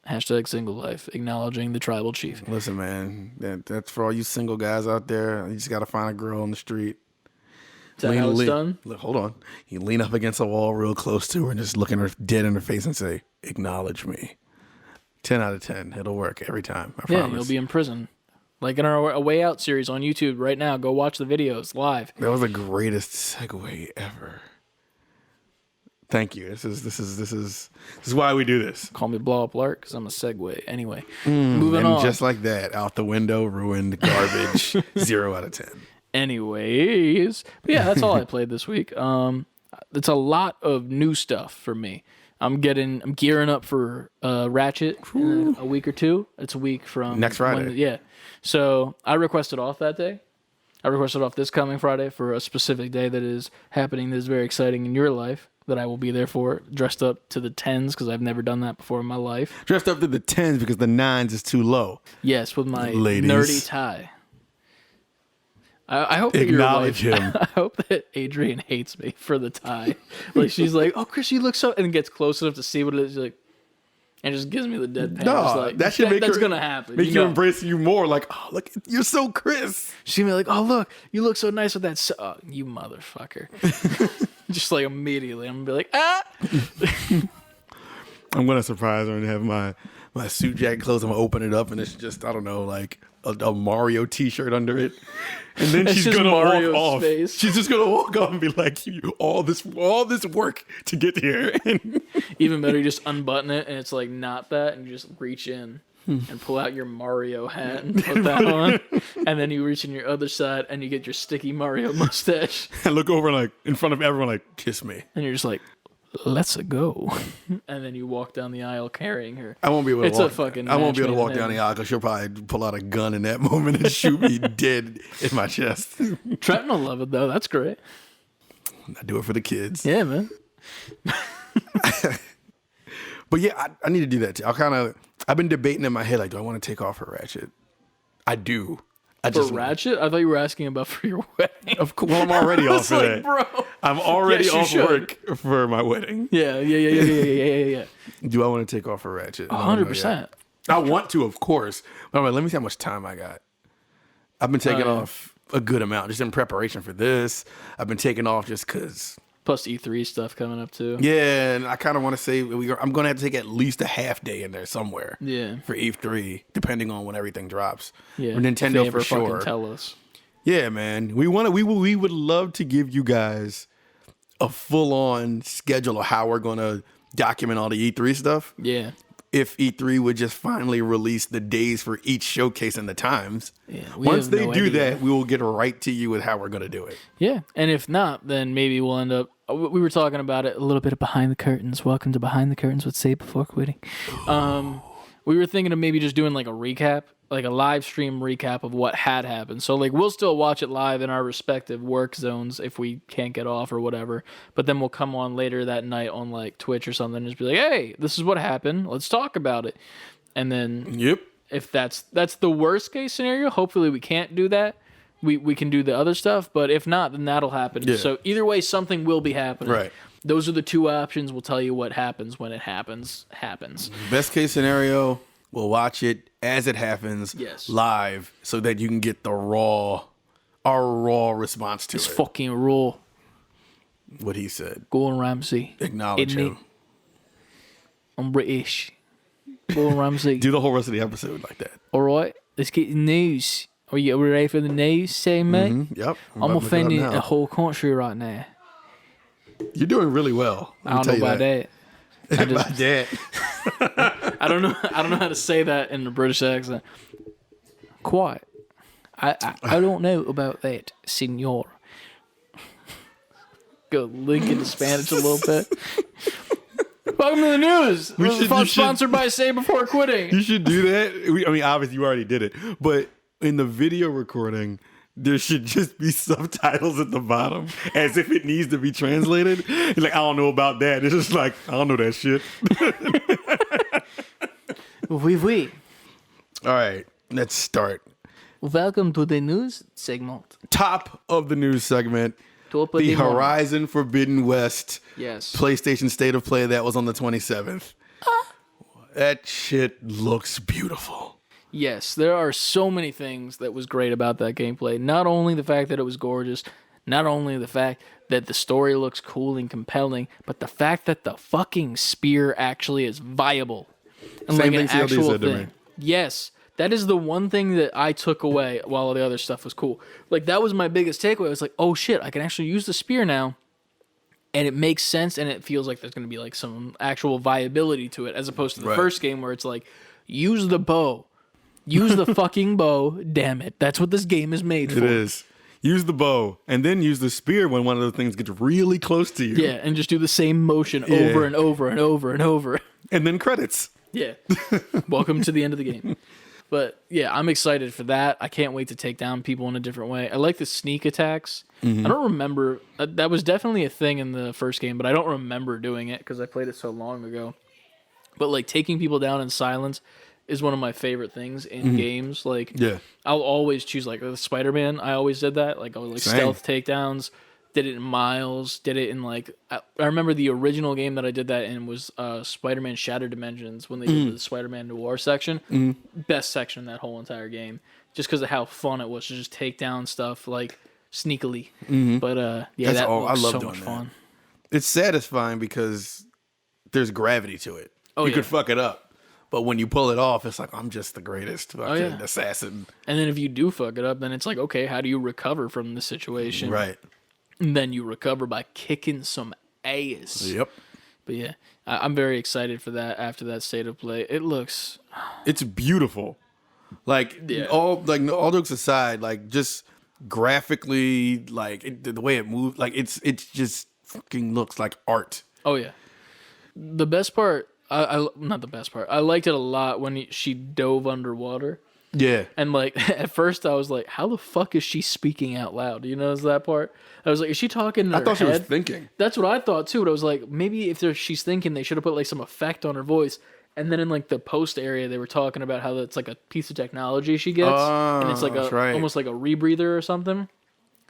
Hashtag single life, acknowledging the tribal chief. Listen, man, that's for all you single guys out there. You just got to find a girl on the street. Is that how it's done? Look, hold on. You lean up against a wall real close to her and just look her dead in her face and say, acknowledge me. 10 out of 10. It'll work every time. I promise. You'll be in prison. Like in our A Way Out series on YouTube right now. Go watch the videos live. That was the greatest segue ever. Thank you. This is why we do this. Call me Blow Up Lark because I'm a segue. Anyway, moving on. Just like that, out the window, ruined, garbage, 0 out of 10. Anyways, but yeah, that's all I played this week. It's a lot of new stuff for me. I'm gearing up for Ratchet in a week or two. It's a week from next Friday. Yeah. So I requested off that day. I requested off this coming Friday for a specific day that is happening that is very exciting in your life that I will be there for, dressed up to the 10s because I've never done that before in my life. Dressed up to the 10s because the 9s is too low. Yes, with my Ladies. nerdy tie. I hope acknowledge him. I hope that Adrian hates me for the tie. Like she's like, "Oh, Chris, you look so," and gets close enough to see what it is. She's like, and just gives me the deadpan. No, like, that should make that's her, gonna happen. Make you embrace you more. Like, oh, look, you're so Chris. She's gonna be like, "Oh, look, you look so nice with that." You motherfucker. Just like immediately, I'm gonna be like, ah. I'm gonna surprise her and have my suit jacket clothes. I'm gonna open it up and it's just, I don't know, like a Mario T-shirt under it. And then she's gonna Mario's walk off. Face. She's just gonna walk off and be like, all this work to get here. Even better, you just unbutton it and it's like not that, and you just reach in and pull out your Mario hat and put that on, and then you reach in your other side and you get your sticky Mario mustache. I look over like in front of everyone, like, kiss me. And you're just like, let's go. And then you walk down the aisle carrying her. I won't be able to I won't be able to walk down the aisle because she'll probably pull out a gun in that moment and shoot me dead in my chest. Trenton will love it though. That's great. I do it for the kids. Yeah, man. But yeah, I need to do that too. I've been debating in my head, like, do I want to take off her Ratchet? I do. For Ratchet? I thought you were asking about for your wedding. Of course, well, I'm already off for that. Bro. I'm already off work for my wedding. Yeah. Do I want to take off her Ratchet? 100%. I want to, of course. But let me see how much time I got. I've been taking off a good amount just in preparation for this. I've been taking off just because Plus E3 stuff coming up too. Yeah, and I kind of want to say I'm going to have to take at least a half day in there somewhere. Yeah. For E3, depending on when everything drops. Yeah. For Nintendo if they ever for sure. fucking tell us. Yeah, man. We would love to give you guys a full on schedule of how we're going to document all the E3 stuff. Yeah. If E3 would just finally release the days for each showcase and the times. Yeah, once they do that, we will get right to you with how we're going to do it. Yeah, and if not, then maybe we'll end up. We were talking about it a little bit of behind the curtains. Welcome to Behind the Curtains with Say Before Quitting. We were thinking of maybe just doing like a recap, like a live stream recap of what had happened. So like we'll still watch it live in our respective work zones if we can't get off or whatever. But then we'll come on later that night on like Twitch or something and just be like, hey, this is what happened. Let's talk about it. And then if that's the worst case scenario, hopefully we can't do that. We can do the other stuff, but if not, then that'll happen. Yeah. So either way, something will be happening. Right. Those are the two options. We'll tell you what happens when it happens. Best case scenario, we'll watch it as it happens live so that you can get our raw response to It's it. fucking raw. What he said. Gordon Ramsay. Acknowledge Isn't him. it? I'm British. Gordon Ramsay. Do the whole rest of the episode like that. All right, let's get the news. Are you ready for the news, say mate? Mm-hmm. Yep. I'm offending the whole country right now. You're doing really well. I don't know about that. About that. I don't know how to say that in a British accent. Quite. I don't know about that, senor. Go link into Spanish a little bit. Welcome to the news. Sponsored by Say Before Quitting. You should do that. I mean, obviously you already did it, but in the video recording, there should just be subtitles at the bottom as if it needs to be translated. You're like, I don't know about that. It's just like, I don't know that shit. Oui. All right, let's start. Welcome to the news segment. Top of the news segment. Top of the the morning. Horizon Forbidden West Yes. PlayStation State of Play that was on the 27th. That shit looks beautiful. Yes, there are so many things that was great about that gameplay. Not only the fact that it was gorgeous, not only the fact that the story looks cool and compelling, but the fact that the fucking spear actually is viable. And Same like an thing CLD actual said to thing. me. Yes, that is the one thing that I took away while the other stuff was cool. Like that was my biggest takeaway. I was like, oh shit, I can actually use the spear now. And it makes sense, and it feels like there's going to be like some actual viability to it, as opposed to the first game where it's like, use the bow. Use the fucking bow. Damn it. That's what this game is made for. It is. Use the bow, and then use the spear when one of the things gets really close to you. Yeah, and just do the same motion over and over and over and over. And then credits. Yeah. Welcome to the end of the game. But yeah, I'm excited for that. I can't wait to take down people in a different way. I like the sneak attacks. I don't remember. That was definitely a thing in the first game, but I don't remember doing it because I played it so long ago. But like taking people down in silence is one of my favorite things in games. Like, I'll always choose like the Spider-Man. I always did that. Like I was like stealth takedowns. Did it in Miles. Did it in like I remember the original game that I did that in was Spider-Man Shattered Dimensions when they did the Spider-Man Noir section. Best section in that whole entire game, just because of how fun it was to just take down stuff like sneakily. But yeah, That's that all. I looks love so doing much that. fun. It's satisfying because there's gravity to it. You could fuck it up. But when you pull it off, it's like, I'm just the greatest fucking assassin. And then if you do fuck it up, then it's like, okay, how do you recover from the situation? Right. And then you recover by kicking some ass. Yep. But yeah, I'm very excited for that after that state of play. It looks... It's beautiful. Like, all jokes aside, like, just graphically, like, the way it moves, like, it's just fucking looks like art. Oh, yeah. The best part... not the best part. I liked it a lot when she dove underwater. Yeah. And like at first I was like, how the fuck is she speaking out loud? You know, is that part? I was like, is she talking in her I thought she was head? thinking. That's what I thought too. But I was like, maybe if she's thinking, they should have put like some effect on her voice. And then in like the post area, they were talking about how it's like a piece of technology she gets, and it's like almost like a rebreather or something.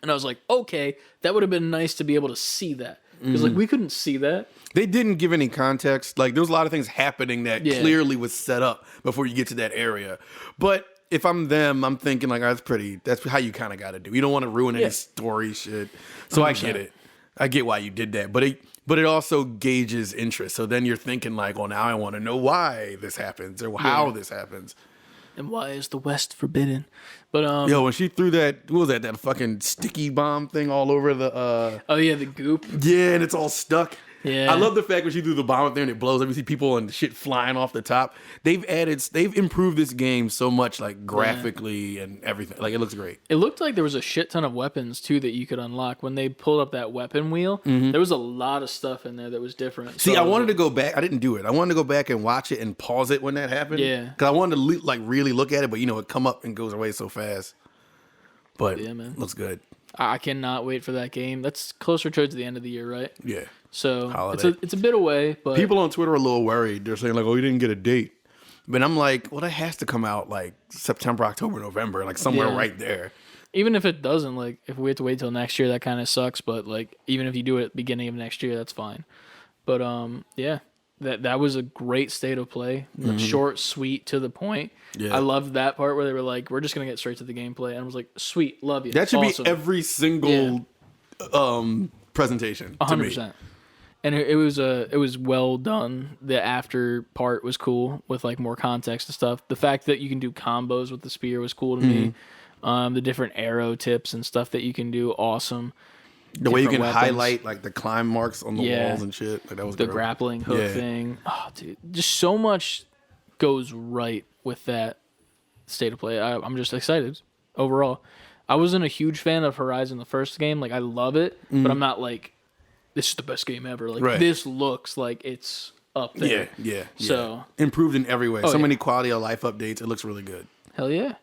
And I was like, okay, that would have been nice to be able to see that. Because like we couldn't see that. They didn't give any context. Like there was a lot of things happening that clearly was set up before you get to that area. But if I'm them, I'm thinking like, that's how you kind of got to do. You don't want to ruin any story shit. So 100%. I get it. I get why you did that, but it also gauges interest. So then you're thinking like, well, now I want to know why this happens or how this happens. And why is the West forbidden? But Yo, when she threw that, what was that fucking sticky bomb thing all over the oh yeah, the goop. Yeah, and it's all stuck. Yeah. I love the fact when she threw the bomb up there and it blows up. You see people and shit flying off the top. They've improved this game so much, like graphically and everything. Like it looks great. It looked like there was a shit ton of weapons too that you could unlock when they pulled up that weapon wheel. There was a lot of stuff in there that was different. See, So I wanted to go back. I didn't do it. I wanted to go back and watch it and pause it when that happened. Yeah. Because I wanted to like really look at it, but it come up and goes away so fast. But Yeah, man. looks good. I cannot wait for that game. That's closer towards the end of the year, right? Yeah. So Holiday. it's a bit away, but People on Twitter are a little worried. They're saying like, "Oh, you didn't get a date," but I'm like, "Well, that has to come out like September, October, November, like somewhere Yeah. right there." even if it doesn't, like if we have to wait till next year, that kind of sucks. But like even if you do it at the beginning of next year, that's fine. But yeah, that was a great state of play. Short, sweet, to the point. Yeah. I loved that part where they were like, "We're just gonna get straight to the gameplay," and I was like, "Sweet, love you." That should Awesome. be every single presentation. 100%. And it was well done. The after part was cool with like more context and stuff. The fact that you can do combos with the spear was cool to me. The different arrow tips and stuff that you can do, awesome. The way you can Different weapons. highlight like the climb marks on the walls and shit. Like that was The great. grappling hook Yeah. thing. Oh, dude, just so much goes right with that state of play. I'm just excited overall. I wasn't a huge fan of Horizon the first game. Like I love it, but I'm not like this is the best game ever. Like Right. this looks like it's up there. Yeah. So improved in every way. Oh, So yeah. many quality of life updates. It looks really good. hell yeah.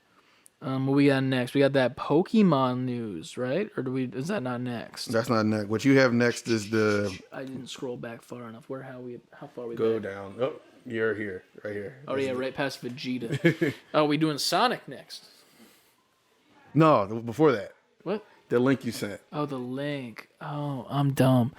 What we got next? We got that Pokemon news, right? Or is that not next? That's not next. What you have next is the I didn't scroll back far enough. How far we go back? down. Oh, you're here, right here. Oh yeah, right past Vegeta. Oh, we doing Sonic next? No, before that, What? the link you sent. Oh, the link. Oh, I'm dumb.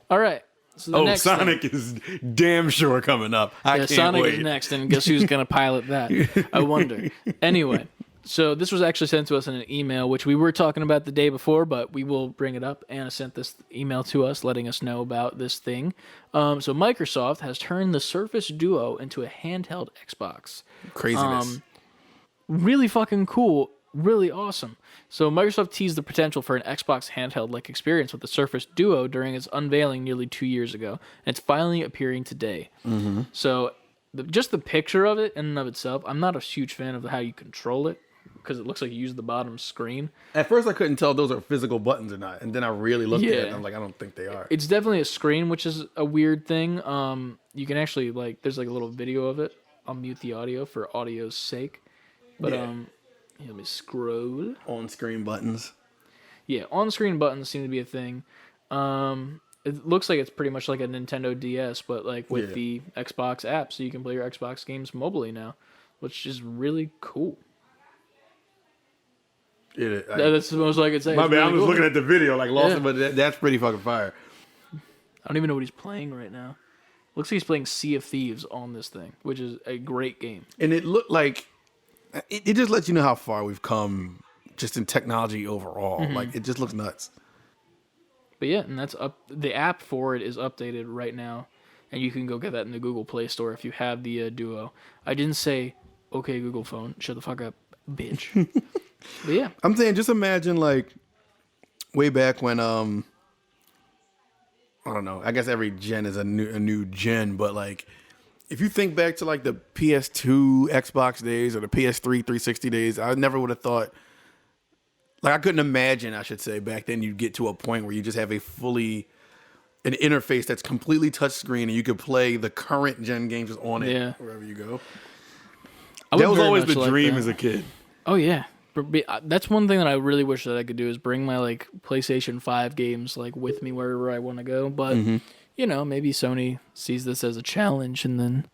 All right. So the Oh, next thing- Sonic is damn sure coming up. I can't Sonic wait. is next, and guess who's gonna pilot that? I wonder. Anyway, so this was actually sent to us in an email, which we were talking about the day before, but we will bring it up. Anna sent this email to us, letting us know about this thing. So Microsoft has turned the Surface Duo into a handheld Xbox. Craziness. Really fucking cool. Really awesome. So Microsoft teased the potential for an Xbox handheld-like experience with the Surface Duo during its unveiling nearly 2 years ago, and it's finally appearing today. So just the picture of it in and of itself, I'm not a huge fan of how you control it, because it looks like you use the bottom screen. At first, I couldn't tell if those are physical buttons or not, and then I really looked at it, and Yeah. I'm like, I don't think they are. It's definitely a screen, which is a weird thing. You can actually, there's like a little video of it. I'll mute the audio for audio's sake. But, Yeah. here, let me scroll. On-screen buttons. Yeah, on-screen buttons seem to be a thing. It looks like it's pretty much like a Nintendo DS, but like with the Xbox app, so you can play your Xbox games mobilely now, which is really cool. That's the most I could say. My It's bad. really I'm just cool. looking at the video, like lost Yeah. it, but that's pretty fucking fire. I don't even know what he's playing right now. Looks like he's playing Sea of Thieves on this thing, which is a great game. And it looked like it just lets you know how far we've come just in technology overall. Like it just looks nuts. But yeah, and that's up. The app for it is updated right now, and you can go get that in the Google Play Store if you have the Duo. I didn't say, "Okay, Google phone, shut the fuck up, bitch." But yeah, I'm saying, just imagine like way back when I don't know. I guess every gen is a new gen, but like if you think back to like the PS2 Xbox days or the PS3 360 days, I never would have thought. Like I couldn't imagine, I should say, back then you'd get to a point where you just have an interface that's completely touchscreen and you could play the current gen games on it wherever you go. I would That was very always much the like dream that. as a kid. Oh yeah, that's one thing that I really wish that I could do is bring my like PlayStation 5 games like with me wherever I want to go. But you know, maybe Sony sees this as a challenge and then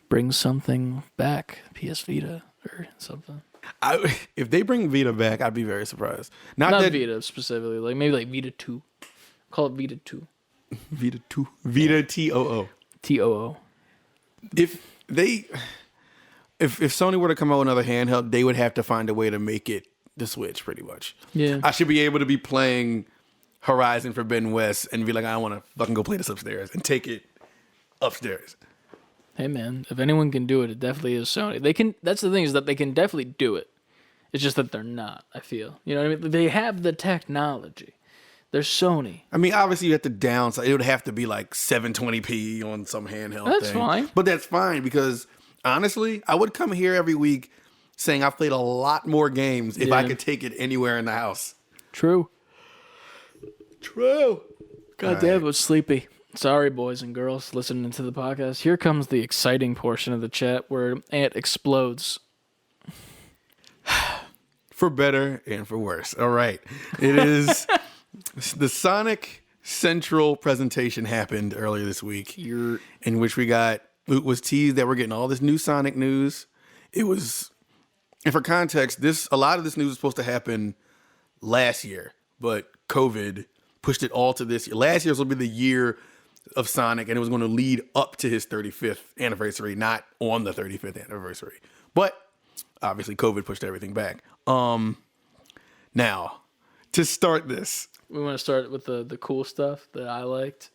brings something back, PS Vita or something. If they bring Vita back, I'd be very surprised. Not that Vita specifically, like maybe like Vita 2. Call it Vita 2. Vita 2. Vita TOO. TOO. If Sony were to come out with another handheld, they would have to find a way to make it the Switch, pretty much. Yeah. I should be able to be playing Horizon Forbidden West and be like, I want to fucking go play this upstairs and take it upstairs. Hey man, if anyone can do it, it definitely is Sony. They can. That's the thing, is that they can definitely do it. It's just that they're not. I feel. You know what I mean? They have the technology. They're Sony. I mean, obviously you have to downside. It would have to be like 720p on some handheld thing. That's fine. But that's fine because honestly, I would come here every week saying I've played a lot more games if I could take it anywhere in the house. True. True. God damn, it was sleepy. Sorry, boys and girls listening to the podcast. Here comes the exciting portion of the chat where Ant explodes. For better and for worse. All right. It is the Sonic Central presentation happened earlier this week, in which it was teased that we're getting all this new Sonic news. And for context, a lot of this news was supposed to happen last year, but COVID pushed it all to this year. Last year was going to be the year of Sonic, and it was going to lead up to his 35th anniversary, not on the 35th anniversary. But obviously, COVID pushed everything back. Now, to start this, we want to start with the cool stuff that I liked.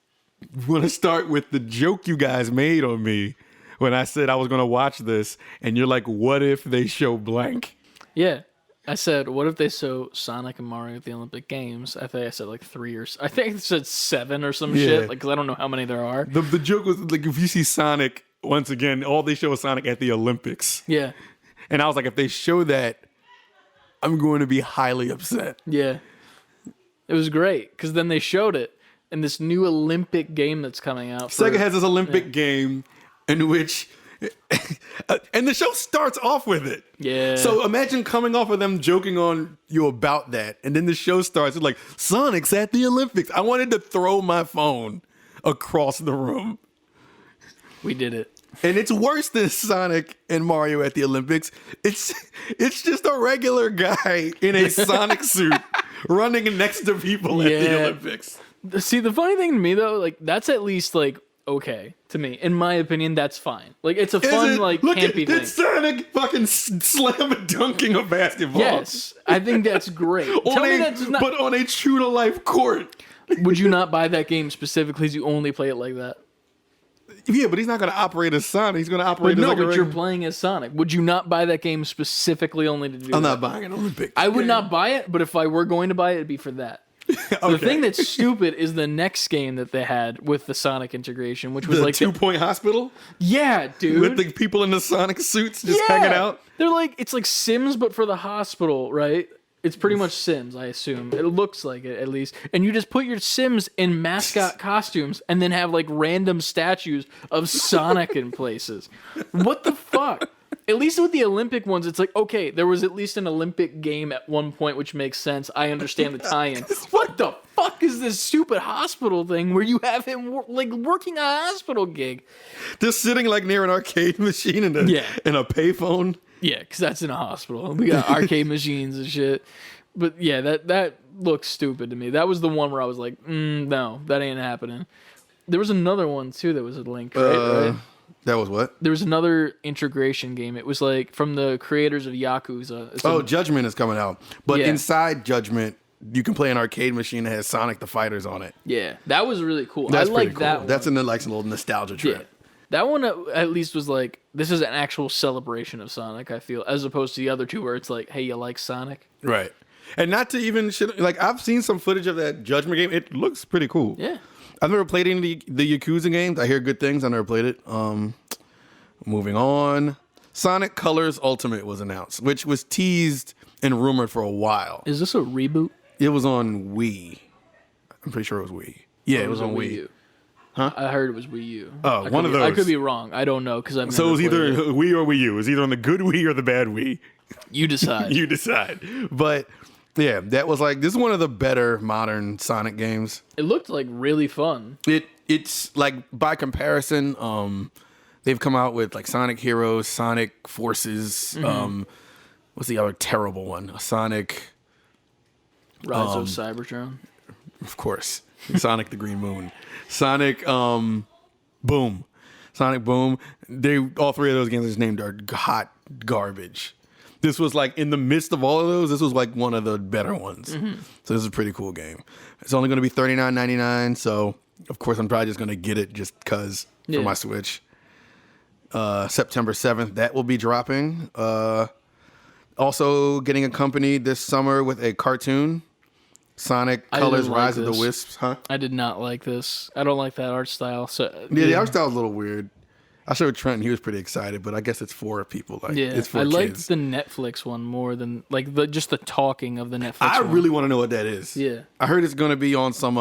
We want to start with the joke you guys made on me when I said I was going to watch this, and you're like, "What if they show blank?" Yeah. I said, what if they show Sonic and Mario at the Olympic Games? I think I said like 3 or... I think I said 7 or some shit. Like, because I don't know how many there are. The joke was, like, if you see Sonic, once again, all they show is Sonic at the Olympics. Yeah. And I was like, if they show that, I'm going to be highly upset. Yeah. It was great, because then they showed it in this new Olympic game that's coming out. Sega has this Olympic game in which... and the show starts off with it. Yeah. So imagine coming off of them joking on you about that, and then the show starts. It's like, Sonic's at the Olympics. I wanted to throw my phone across the room. We did it. And it's worse than Sonic and Mario at the Olympics. It's just a regular guy in a Sonic suit running next to people at the Olympics. See, the funny thing to me, though, like, that's at least, like, okay to me. In my opinion, that's fine. Like, it's a fun, like, campy thing. It's Sonic fucking slam dunking a basketball. Yes, I think that's great. Tell me that's not... But on a true-to-life court. Would you not buy that game specifically because you only play it like that? Yeah, but he's not going to operate as Sonic. He's going to operate as but you're playing as Sonic. Would you not buy that game specifically only to do that? I'm not buying an Olympic. I would not buy it, but if I were going to buy it, it'd be for that. Okay. The thing that's stupid is the next game that they had with the Sonic integration, which was the like 2 Point Hospital? Yeah, dude. With the people in the Sonic suits just hanging out? They're like, it's like Sims, but for the hospital, right? It's pretty much Sims, I assume. It looks like it, at least. And you just put your Sims in mascot costumes and then have like random statues of Sonic in places. What the fuck? At least with the Olympic ones, it's like, okay, there was at least an Olympic game at one point, which makes sense. I understand the tie-in. What the fuck is this stupid hospital thing where you have him like working a hospital gig? Just sitting like near an arcade machine in a payphone. Yeah, because that's in a hospital. We got arcade machines and shit. But yeah, that looks stupid to me. That was the one where I was like, no, that ain't happening. There was another one too that was a Link, right? That was what? There was another integration game. It was like from the creators of Yakuza. Judgment is coming out. But inside Judgment, you can play an arcade machine that has Sonic the Fighters on it. Yeah, that was really cool. That's I like cool. that one. That's in the like some little nostalgia trip. Yeah. That one at least was like, this is an actual celebration of Sonic, I feel, as opposed to the other two where it's like, hey, you like Sonic? Right. And not to even shit, like I've seen some footage of that Judgment game. It looks pretty cool. Yeah. I've never played any of the Yakuza games. I hear good things. I never played it. Moving on. Sonic Colors Ultimate was announced, which was teased and rumored for a while. Is this a reboot? It was on Wii. I'm pretty sure it was Wii. Yeah, it was on Wii. U. Huh? I heard it was Wii U. Oh, one of those. I could be wrong. I don't know because I've never So it was either it. Wii or Wii U. It was either on the good Wii or the bad Wii. You decide. You decide. But yeah, that was like, this is one of the better modern Sonic games. It looked like really fun. It's like, by comparison, they've come out with like Sonic Heroes, Sonic Forces. What's the other terrible one? Sonic Rise of Cybertron. Of course. Sonic the Green Moon. Sonic Boom. Sonic Boom. All three of those games named are hot garbage. this was like in the midst of all of those, this was like one of the better ones. So this is a pretty cool game. It's only going to be $39.99. So of course I'm probably just going to get it just because for my Switch. September 7th, that will be dropping. Also getting accompanied this summer with a cartoon, Sonic Colors Rise of the Wisps. Huh? I did not like this. I don't like that art style. So Yeah, the art style is a little weird. I showed Trent, he was pretty excited, but I guess it's for people. Like, it's for I kids. liked the Netflix one more than like just the talking of the Netflix I one. really want to know what that is. Yeah. I heard it's going to be on some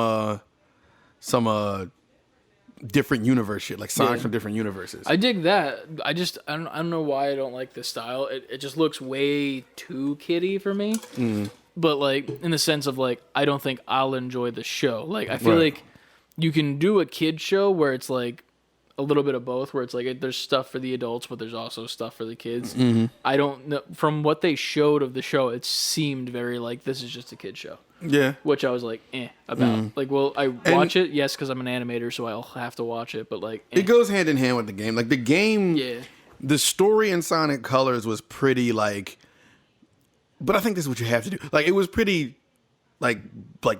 different universe shit, like Sonic from different universes. I dig that. I don't know why I don't like this style. It just looks way too kiddie for me. But like in the sense of like I don't think I'll enjoy the show. Like I feel like you can do a kid show where it's like a little bit of both, where it's like there's stuff for the adults, but there's also stuff for the kids. I don't know. From what they showed of the show, it seemed very like this is just a kid show. Yeah. Which I was like, about. Like, well, I watch it, yes, because I'm an animator, so I'll have to watch it, but like... It goes hand in hand with the game. Like, the game... Yeah. The story in Sonic Colors was pretty, like... But I think this is what you have to do. Like, it was pretty, like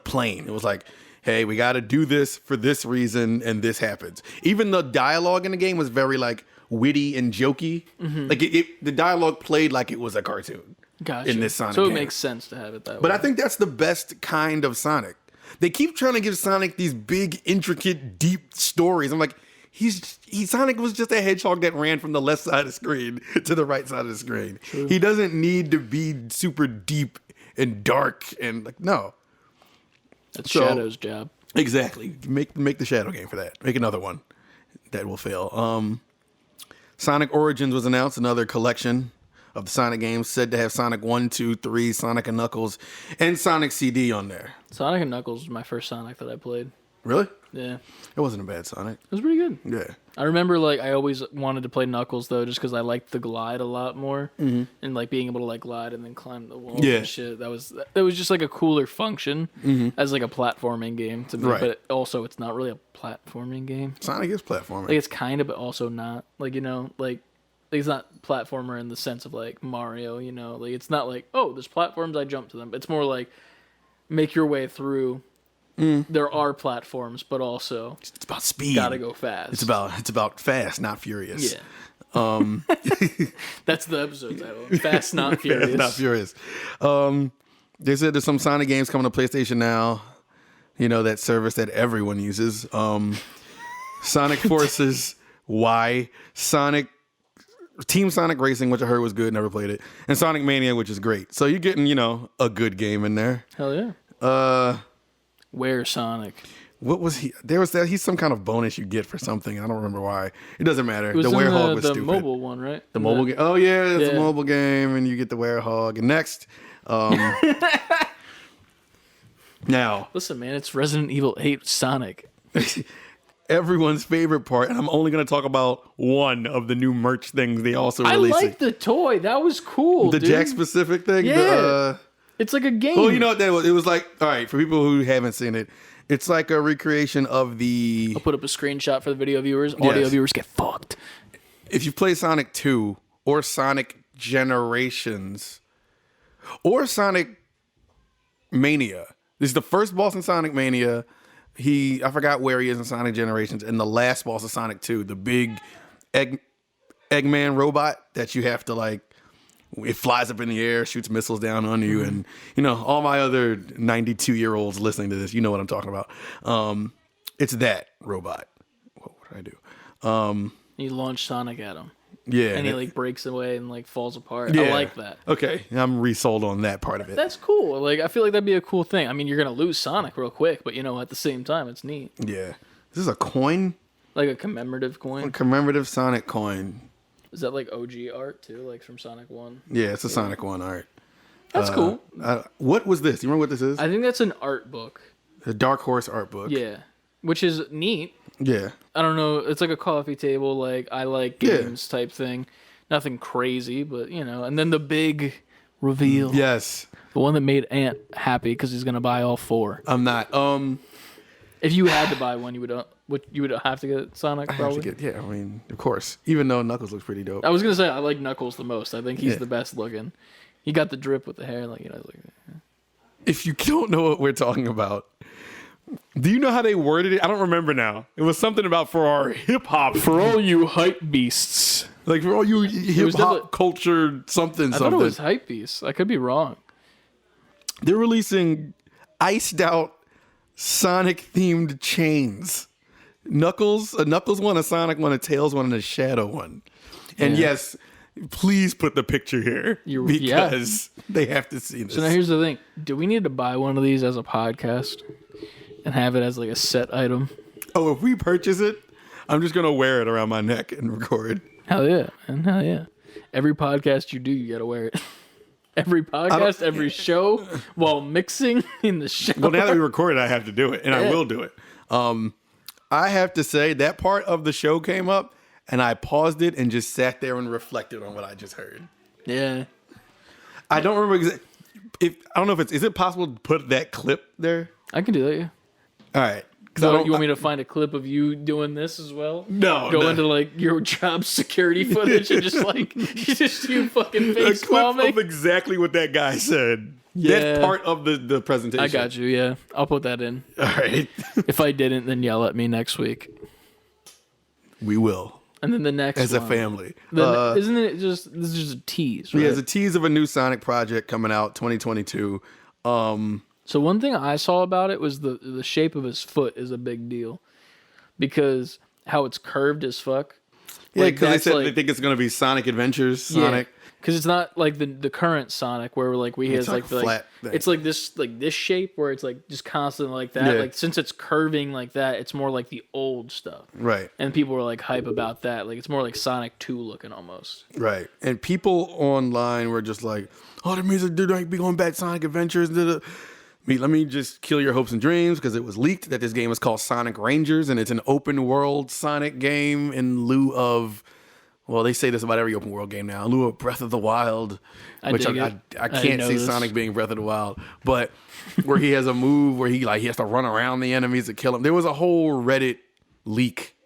plain. It was like, hey, we got to do this for this reason, and this happens. Even the dialogue in the game was very, like, witty and jokey. Like, the dialogue played like it was a cartoon. Gotcha. In this Sonic so game. It makes sense to have it that way. But I think that's the best kind of Sonic. They keep trying to give Sonic these big, intricate, deep stories. I'm like, Sonic was just a hedgehog that ran from the left side of the screen to the right side of the screen. True. He doesn't need to be super deep and dark and like, no. That's Shadow's job. Exactly. Make the Shadow game for that. Make another one that will fail. Sonic Origins was announced, another collection of the Sonic games, said to have Sonic 1, 2, 3, Sonic and Knuckles, and Sonic CD on there. Sonic and Knuckles was my first Sonic that I played. Really? Yeah. It wasn't a bad Sonic. It was pretty good. Yeah. I remember, like, I always wanted to play Knuckles, though, just because I liked the glide a lot more. And, like, being able to, like, glide and then climb the walls and shit. That was just, like, a cooler function as, like, a platforming game to me. Right. But also, it's not really a platforming game. Sonic is platforming. Like, it's kind of, but also not. Like, you know, like it's not platformer in the sense of, like, Mario, you know? Like, it's not like, oh, there's platforms, I jump to them. It's more like, make your way through. There are platforms, but also it's about speed. Gotta go fast. It's about fast, not furious. Yeah. That's the episode title. Fast, not furious. Fast, not furious. They said there's some Sonic games coming to PlayStation Now. You know, that service that everyone uses. Sonic Forces Y, Team Sonic Racing, which I heard was good, never played it, and Sonic Mania, which is great. So you're getting, you know, a good game in there. Hell yeah. Where Sonic? What was he? There was that. He's some kind of bonus you get for something. I don't remember why. It doesn't matter. It was the Werehog was the stupid. mobile one, right? The mobile game. Oh yeah, it's a mobile game, and you get the Werehog. And next, now, listen, man, it's Resident Evil 8 Sonic. Everyone's favorite part, and I'm only going to talk about one of the new merch things they also released. I like the toy. That was cool. The dude. Jack specific thing. Yeah. It's like a game. Well, you know what that was? It was like, all right, for people who haven't seen it, it's like a recreation of the... I'll put up a screenshot for the video viewers. Audio viewers get fucked. If you play Sonic 2 or Sonic Generations or Sonic Mania, this is the first boss in Sonic Mania. I forgot where he is in Sonic Generations, and the last boss of Sonic 2, the big Eggman robot that you have to like, it flies up in the air, shoots missiles down on you, and you know, all my other 92-year-olds listening to this, you know what I'm talking about. It's that robot. What did I do? You launch Sonic at him. Yeah. And he like breaks away and like falls apart. Yeah. I like that. Okay. I'm resold on that part of it. That's cool. Like I feel like that'd be a cool thing. I mean, you're gonna lose Sonic real quick, but you know, at the same time, it's neat. Yeah. This is a coin? Like a commemorative coin. A commemorative Sonic coin. Is that like OG art too, like from Sonic 1? Yeah, it's a Sonic 1 art. That's cool. What was this? Do you remember what this is? I think that's an art book. A Dark Horse art book. Yeah. Which is neat. Yeah. I don't know. It's like a coffee table, like I like games type thing. Nothing crazy, but you know. And then the big reveal. Yes. The one that made Ant happy because he's gonna buy all 4. I'm not. If you had to buy one, would What you would have to get Sonic probably. I mean, of course. Even though Knuckles looks pretty dope. I was gonna say I like Knuckles the most. I think he's the best looking. He got the drip with the hair, like If you don't know what we're talking about, do you know how they worded it? I don't remember now. It was something about for our hip hop. for all you hype beasts. Like for all you hip hop culture something. I thought it was hype beasts. I could be wrong. They're releasing iced out Sonic themed chains. Knuckles, a Knuckles one, a Sonic one, a Tails one, and a Shadow one. And yes, please put the picture here because they have to see this. So now here's the thing. Do we need to buy one of these as a podcast and have it as like a set item? Oh, if we purchase it, I'm just going to wear it around my neck and record. Hell yeah, man. Hell yeah. Every podcast you do, you got to wear it. Every podcast, every show, while mixing in the show. Well, now that we record it, I have to do it, and I will do it. I have to say that part of the show came up, and I paused it and just sat there and reflected on what I just heard. Yeah. I don't remember I don't know if is it possible to put that clip there? I can do that, yeah. All right. So you want me to find a clip of you doing this as well? No. Go into like your job security footage and just like just you fucking face a clip bombing. of exactly what that guy said. Yeah. That's part of the presentation. I got you, yeah. I'll put that in. All right. If I didn't, then yell at me next week. We will. And then the next As one. a family. Isn't it this is just a tease, right? Yeah, it's a tease of a new Sonic project coming out 2022. So one thing I saw about it was the shape of his foot is a big deal. Because how it's curved as fuck. Yeah, because they said they think it's going to be Sonic Adventures Sonic. Because it's not like the current Sonic where like he has like flat thing. it's like this shape where it's like just constant like that. Yeah. Like since it's curving like that, it's more like the old stuff. Right. And people were like hype about that. Like it's more like Sonic 2 looking almost. Right. And people online were just like, oh, that means they're going to be going back to Sonic Adventures. Let me just kill your hopes and dreams because it was leaked that this game is called Sonic Rangers and it's an open world Sonic game in lieu of, well, they say this about every open world game now, in lieu of Breath of the Wild, which I can't see Sonic being Breath of the Wild, but where he has a move where he has to run around the enemies to kill them. There was a whole Reddit leak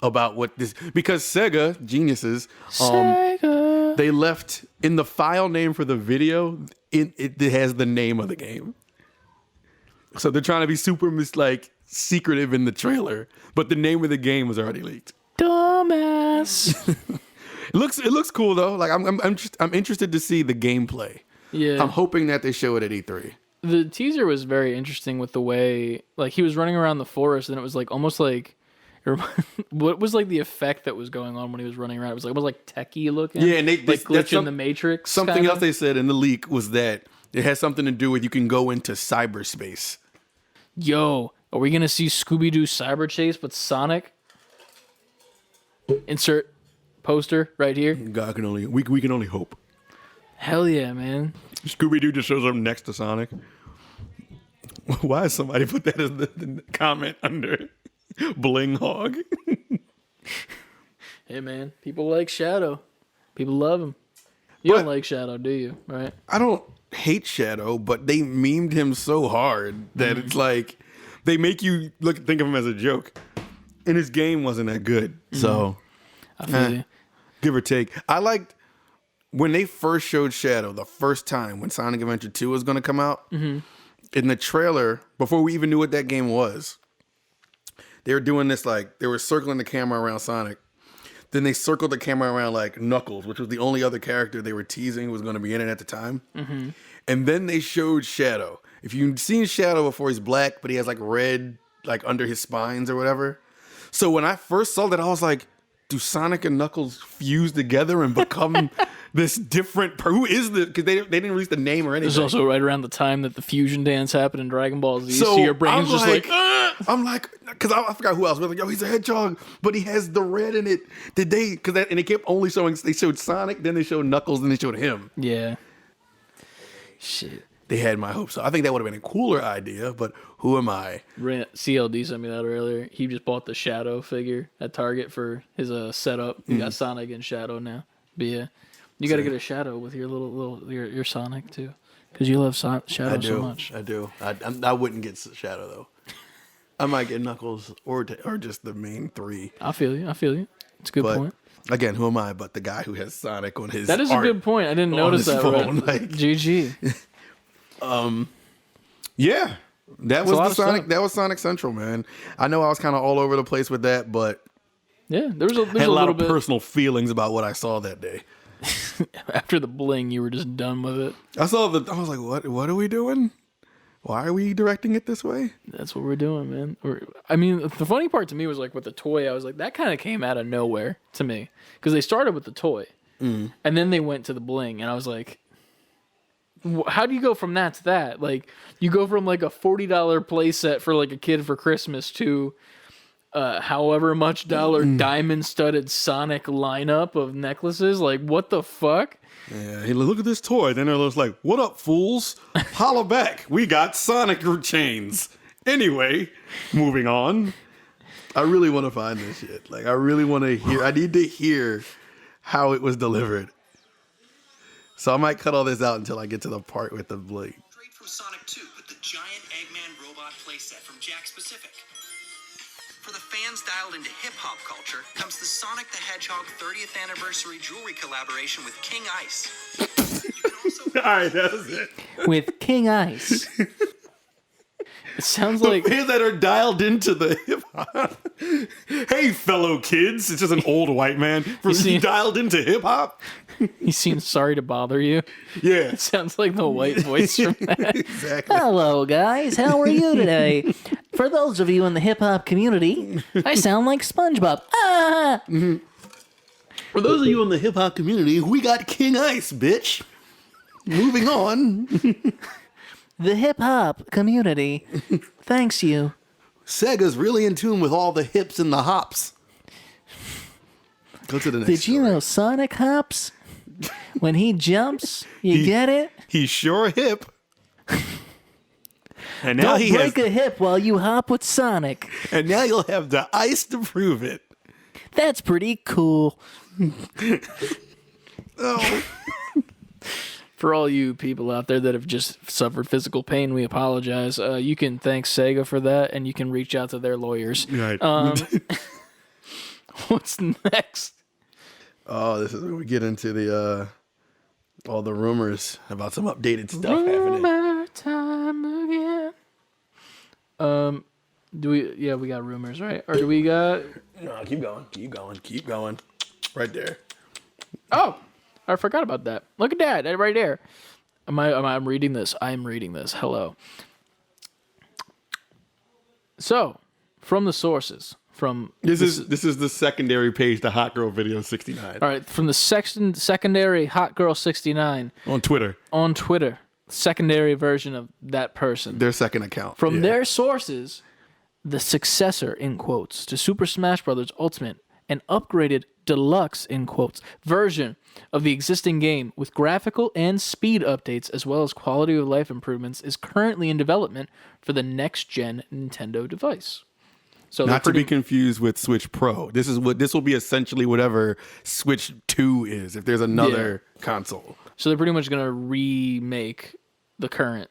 about what this, because Sega, geniuses, they left in the file name for the video, it has the name of the game. So they're trying to be super secretive in the trailer, but the name of the game was already leaked. Dumbass. It looks cool though. Like I'm interested to see the gameplay. Yeah. I'm hoping that they show it at E3. The teaser was very interesting with the way like he was running around the forest and it was like almost like what was like the effect that was going on when he was running around? It was like almost like techie looking. Yeah, and they glitch in the Matrix. Something kinda. else they said in the leak was that it has something to do with you can go into cyberspace. Yo, are we gonna see Scooby-Doo Cyber Chase with Sonic? Insert poster right here. God can only we can only hope. Hell yeah, man. Scooby-Doo just shows up next to Sonic. Why has somebody put that as the comment under Bling Hog? Hey man, people like Shadow. People love him. You don't like Shadow, do you? Right? I don't hate Shadow, but they memed him so hard that it's like they make you think of him as a joke. And his game wasn't that good. So I feel you. Give or take. I liked when they first showed Shadow the first time when Sonic Adventure 2 was going to come out. Mm-hmm. In the trailer, before we even knew what that game was, they were doing this they were circling the camera around Sonic. Then they circled the camera around Knuckles, which was the only other character they were teasing was going to be in it at the time. Mm-hmm. And then they showed Shadow. If you've seen Shadow before, he's black, but he has red under his spines or whatever. So when I first saw that, I was like, do Sonic and Knuckles fuse together and become this different? Who is this? Because they didn't release the name or anything. This is also right around the time that the fusion dance happened in Dragon Ball Z. So your brain's just I'm like, because I forgot who else. We're like, yo, he's a hedgehog, but he has the red in it. Did they? And they kept only showing. They showed Sonic, then they showed Knuckles, then they showed him. Yeah. Shit. They had my hopes. So I think that would have been a cooler idea, but who am I? CLD sent me that earlier. He just bought the Shadow figure at Target for his setup. He got Sonic and Shadow now. But yeah, you got to get a Shadow with your your Sonic too, because you love Shadow so much. I do. I wouldn't get Shadow though. I might get Knuckles or just the main three. I feel you. It's a good But point. again, who am I but the guy who has Sonic on his That is a good point. I didn't notice that. phone. Right? Like, GG. yeah, that a lot was of Sonic. stuff. That was Sonic Central, man. I know I was kind of all over the place with that, but Yeah, there's a had a lot little of bit. personal feelings about what I saw that day. After the bling, you were just done with it. I was like, what are we doing? Why are we directing it this way? That's what we're doing, man. I mean, the funny part to me was like with the toy. I was like, that kind of came out of nowhere to me because they started with the toy, and then they went to the bling, and I was like, how do you go from that to that? Like, you go from like a $40 playset for like a kid for Christmas to however much dollar diamond studded Sonic lineup of necklaces. Like, what the fuck? Yeah, hey, look at this toy. Then they're just like, what up, fools? Holla back. We got Sonic chains. Anyway, moving on. I really want to find this shit. Like, I really want to hear. I need to hear how it was delivered. So I might cut all this out until I get to the part with the bling. Straight from Sonic 2 with the giant Eggman robot playset from Jack Specific. For the fans dialed into hip-hop culture comes the Sonic the Hedgehog 30th anniversary jewelry collaboration with King Ice. You can also All right, that was it. With King Ice. It sounds like Fans that are dialed into the hip hop. Hey, fellow kids. It's just an old white man dialed into hip hop. he seems sorry to bother you. Yeah, It sounds like the white voice from that. exactly. Hello, guys. How are you today? For those of you in the hip hop community, I sound like SpongeBob. Ah! For those of you in the hip hop community, we got King Ice, bitch. Moving on. The hip hop community thanks you. Sega's really in tune with all the hips and the hops. Go to the next. Did you story. know Sonic hops? When he jumps, you get it? He's sure hip. And now Don't break a hip while you hop with Sonic. and now you'll have the ice to prove it. That's pretty cool. Oh. For all you people out there that have just suffered physical pain, we apologize. You can thank Sega for that, and you can reach out to their lawyers. Right. What's next? Oh, this is when we get into the all the rumors about some updated stuff happening. Rumor time again. Do we? Yeah, we got rumors, right? Or do we got? No, keep going. Right there. Oh, I forgot about that. Look at that, right there. I'm reading this. I'm reading this. Hello. So, from the sources, This is the secondary page to Hot Girl Video 69 all right, from the secondary Hot Girl 69 on Twitter. secondary version of that person. Their second account. From Yeah. their sources, the successor, in quotes, to Super Smash Bros. Ultimate, an upgraded deluxe, in quotes, version of the existing game with graphical and speed updates as well as quality of life improvements is currently in development for the next-gen Nintendo device. So Not to be confused with Switch Pro. This will be essentially whatever Switch 2 is if there's another console. So they're pretty much going to remake the current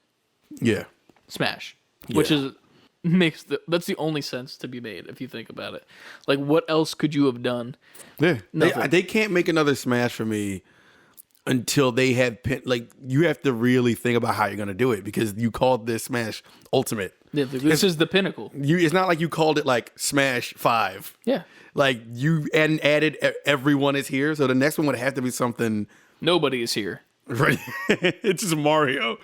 Yeah. Smash, which Yeah. that's the only sense to be made if you think about it. Like, what else could you have done? Yeah. Nothing. They can't make another Smash for me until they have you have to really think about how you're going to do it because you called this Smash Ultimate. Yeah, this is the pinnacle. It's not like you called it like Smash 5. Yeah. Like you added everyone is here, so the next one would have to be something. Nobody is here. Right? It's just Mario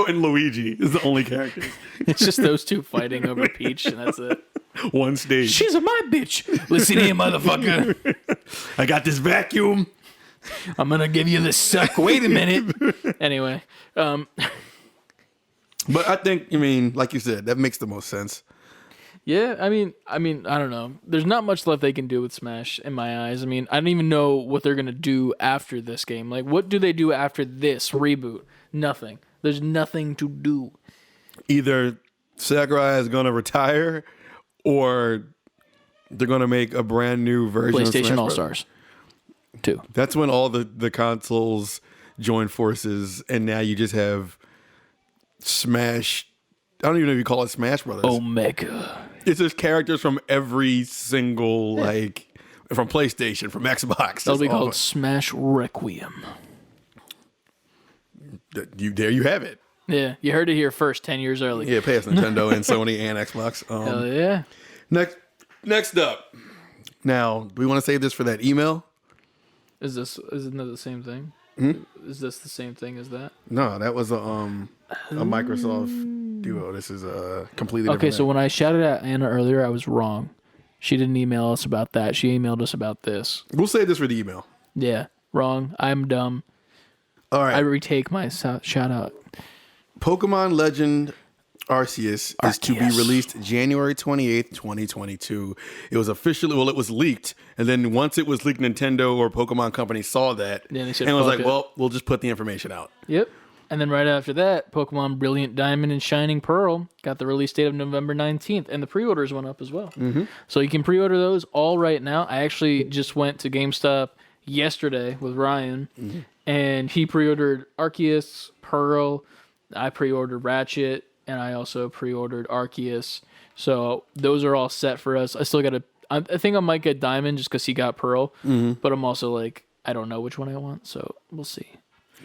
and Luigi is the only characters. It's just those two fighting over Peach, and that's it. One stage. She's my bitch. Listen here, motherfucker. I got this vacuum. I'm gonna give you the suck. Wait a minute. Anyway, But I think, like you said, that makes the most sense. yeah. I mean, I don't know. There's not much left they can do with Smash in my eyes. I mean, I don't even know what they're gonna do after this game. Like, what do they do after this reboot? Nothing. There's nothing to do. Either Sakurai is going to retire or they're going to make a brand new version of Smash PlayStation All Bros. Stars 2. That's when all the consoles join forces, and now you just have Smash I don't even know if you call it Smash Brothers. Omega. It's just characters from every single from PlayStation, from Xbox. That'll be called Smash Requiem. There you have it. Yeah, you heard it here first. 10 years early. Yeah, past Nintendo and Sony and Xbox. Hell yeah. Next up. Now, do we want to save this for that email? Isn't that the same thing? Is this the same thing as that? No, that was a Microsoft Duo. This is a completely different Okay, so when I shouted at Anna earlier, I was wrong. She didn't email us about that. She emailed us about this. We'll save this for the email. Yeah, wrong. I'm dumb. All right. I retake my shout out. Pokemon Legend Arceus is to be released January 28th, 2022. It was it was leaked. And then once it was leaked, Nintendo or Pokemon Company saw that They said, and was "Fuck like, it." well, we'll just put the information out. Yep. And then right after that, Pokemon Brilliant Diamond and Shining Pearl got the release date of November 19th. And the pre-orders went up as well. Mm-hmm. So you can pre-order those all right now. I actually just went to GameStop yesterday with Ryan. Mm-hmm. And he pre-ordered Arceus, Pearl. I pre-ordered Ratchet. And I also pre-ordered Arceus. So those are all set for us. I still got to... I think I might get Diamond just because he got Pearl. Mm-hmm. But I'm also like, I don't know which one I want. So we'll see.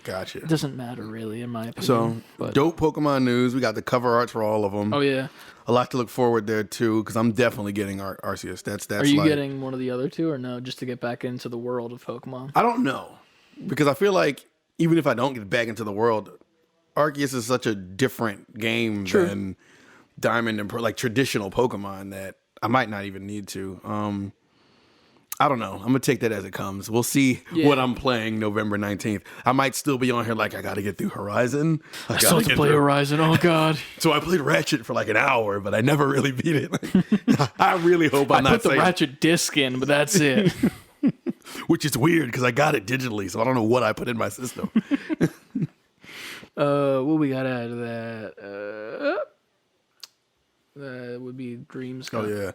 Gotcha. It doesn't matter really, in my opinion. So, dope Pokemon news. We got the cover arts for all of them. Oh, yeah. A lot to look forward there, too, because I'm definitely getting Arceus. That's. Are you getting one of the other two or no, just to get back into the world of Pokemon? I don't know. Because I feel like even if I don't get back into the world, Arceus is such a different game than Diamond and Pearl, like traditional Pokemon, that I might not even need to. I don't know. I'm going to take that as it comes. We'll see what I'm playing November 19th. I might still be on here like, I got to get through Horizon. I still have to play Horizon. Oh, God. So I played Ratchet for like an hour, but I never really beat it. I really hope I'm not put the Ratchet disc in, but that's it. Which is weird because I got it digitally, so I don't know what I put in my system. What we got out of that? That would be Dreams. Oh, yeah.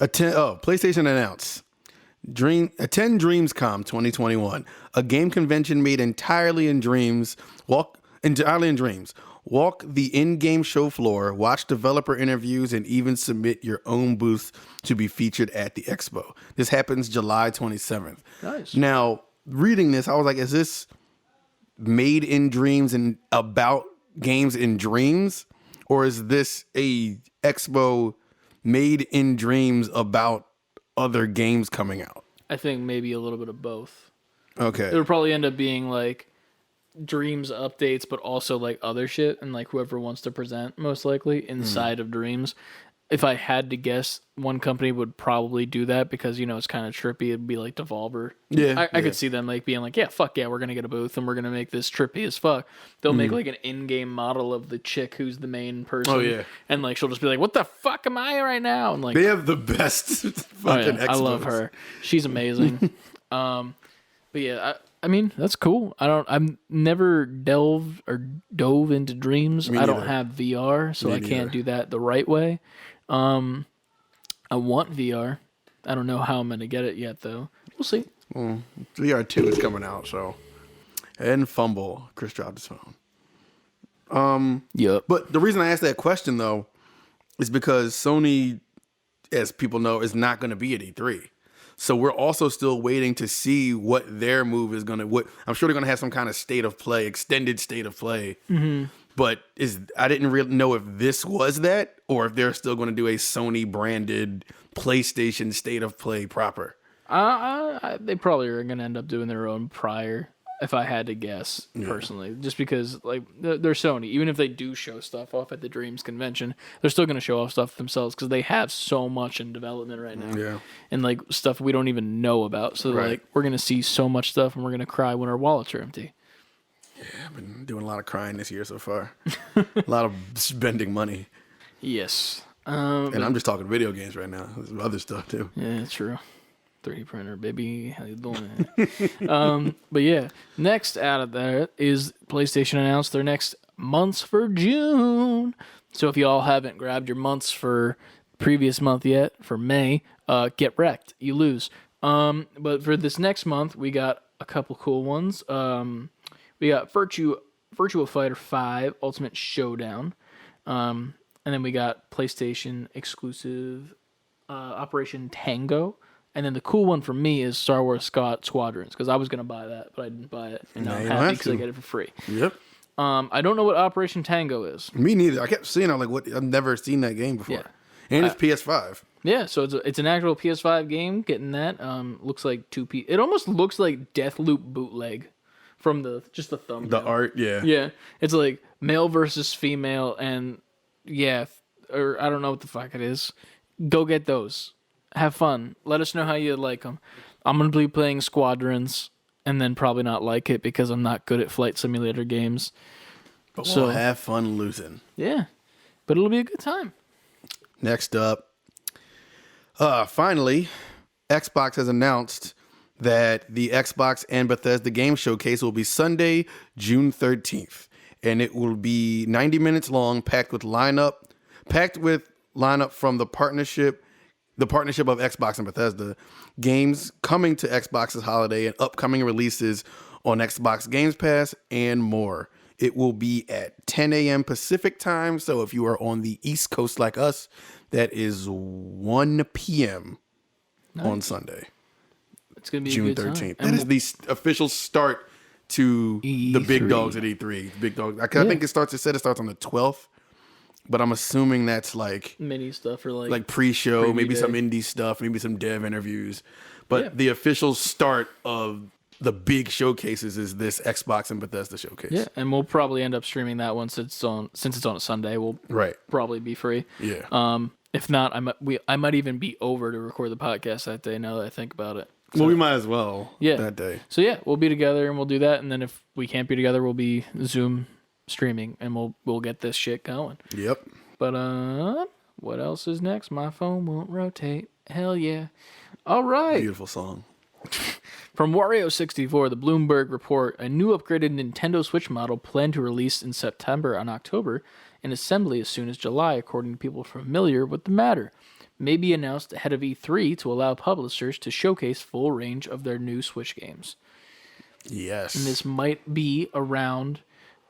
PlayStation announced. Attend Dreamscom 2021, a game convention made entirely in dreams. Walk the in-game show floor, watch developer interviews, and even submit your own booth to be featured at the expo. This happens July 27th. Nice. Now, reading this, I was like, is this made in dreams and about games in dreams? Or is this a expo made in dreams about other games coming out? I think maybe a little bit of both. Okay. It would probably end up being like Dreams updates, but also like other shit, and like whoever wants to present most likely inside of Dreams. If I had to guess, one company would probably do that because, you know, it's kind of trippy. It'd be like Devolver. Yeah. I could see them like being like, yeah, fuck yeah, we're going to get a booth and we're going to make this trippy as fuck. They'll make like an in-game model of the chick who's the main person. Oh, yeah. And like, she'll just be like, what the fuck am I right now? And like, They have the best fucking I love her. She's amazing. But yeah, I mean, that's cool. I've never dove into Dreams. I don't have VR, so I can't do that the right way. I want VR. I don't know how I'm going to get it yet, though. We'll see. Well, VR 2 is coming out, so. And fumble. Chris dropped his phone. Yep. But the reason I asked that question, though, is because Sony, as people know, is not going to be at E3. So we're also still waiting to see what their move is going to. I'm sure they're going to have some kind of state of play, extended state of play. Mm-hmm. But I didn't really know if this was that, or if they're still going to do a Sony branded PlayStation state of play proper. They probably are going to end up doing their own prior, if I had to guess, personally. Just because, like, they're Sony. Even if they do show stuff off at the Dreams convention, they're still going to show off stuff themselves because they have so much in development right now. Yeah. And, like, stuff we don't even know about. So, Right. like, we're going to see so much stuff and we're going to cry when our wallets are empty. Yeah, I've been doing a lot of crying this year so far. A lot of spending money. Yes. And I'm just talking video games right now. There's other stuff, too. Yeah, it's true. 3D printer, baby. How you doing? But yeah, next out of there is PlayStation announced their next months for June. So if y'all haven't grabbed your months for previous month yet, for May, get wrecked. You lose. But for this next month, we got a couple cool ones. We got Virtua Fighter 5 Ultimate Showdown. and then we got PlayStation exclusive Operation Tango. And then the cool one for me is Star Wars Squadrons, because I was going to buy that, but I didn't buy it. And now I'm happy because I get it for free. Yep. I don't know what Operation Tango is. Me neither. I kept seeing I've never seen that game before. Yeah. And it's PS5. Yeah, so it's an actual PS5 game. Getting that looks like It almost looks like Deathloop bootleg from just the thumbnail. The art, yeah. Yeah, it's like male versus female, and or I don't know what the fuck it is. Go get those. Have fun. Let us know how you like them. I'm gonna be playing Squadrons, and then probably not like it because I'm not good at flight simulator games. But we'll have fun losing. Yeah, but it'll be a good time. Next up, finally, Xbox has announced that the Xbox and Bethesda Game Showcase will be Sunday, June 13th. And it will be 90 minutes long, packed with lineup from the partnership of Xbox and Bethesda, games coming to Xbox's holiday and upcoming releases on Xbox Games Pass and more. It will be at 10 a.m. Pacific time. So if you are on the East Coast like us, that is 1 p.m. on Sunday. It's going to be June a good 13th. time. That is the official start to the big dogs at E3. Big dogs. I think it starts on the 12th, but I'm assuming that's like mini stuff or like pre-show, maybe day. some indie stuff, maybe some dev interviews. But the official start of the big showcases is this Xbox and Bethesda showcase. Yeah, and we'll probably end up streaming that one since it's on a Sunday. We'll probably be free. Yeah. If not, I might even be over to record the podcast that day. Now that I think about it. So, Well, we might as well that day. So yeah, we'll be together and we'll do that. And then if we can't be together, we'll be Zoom streaming and we'll get this shit going. Yep. But what else is next? My phone won't rotate. Hell yeah. All right. Beautiful song. From Wario64, the Bloomberg report, a new upgraded Nintendo Switch model planned to release in September and October, and assembly as soon as July, according to people familiar with the matter. May be announced ahead of E3 to allow publishers to showcase full range of their new Switch games. Yes. And this might be around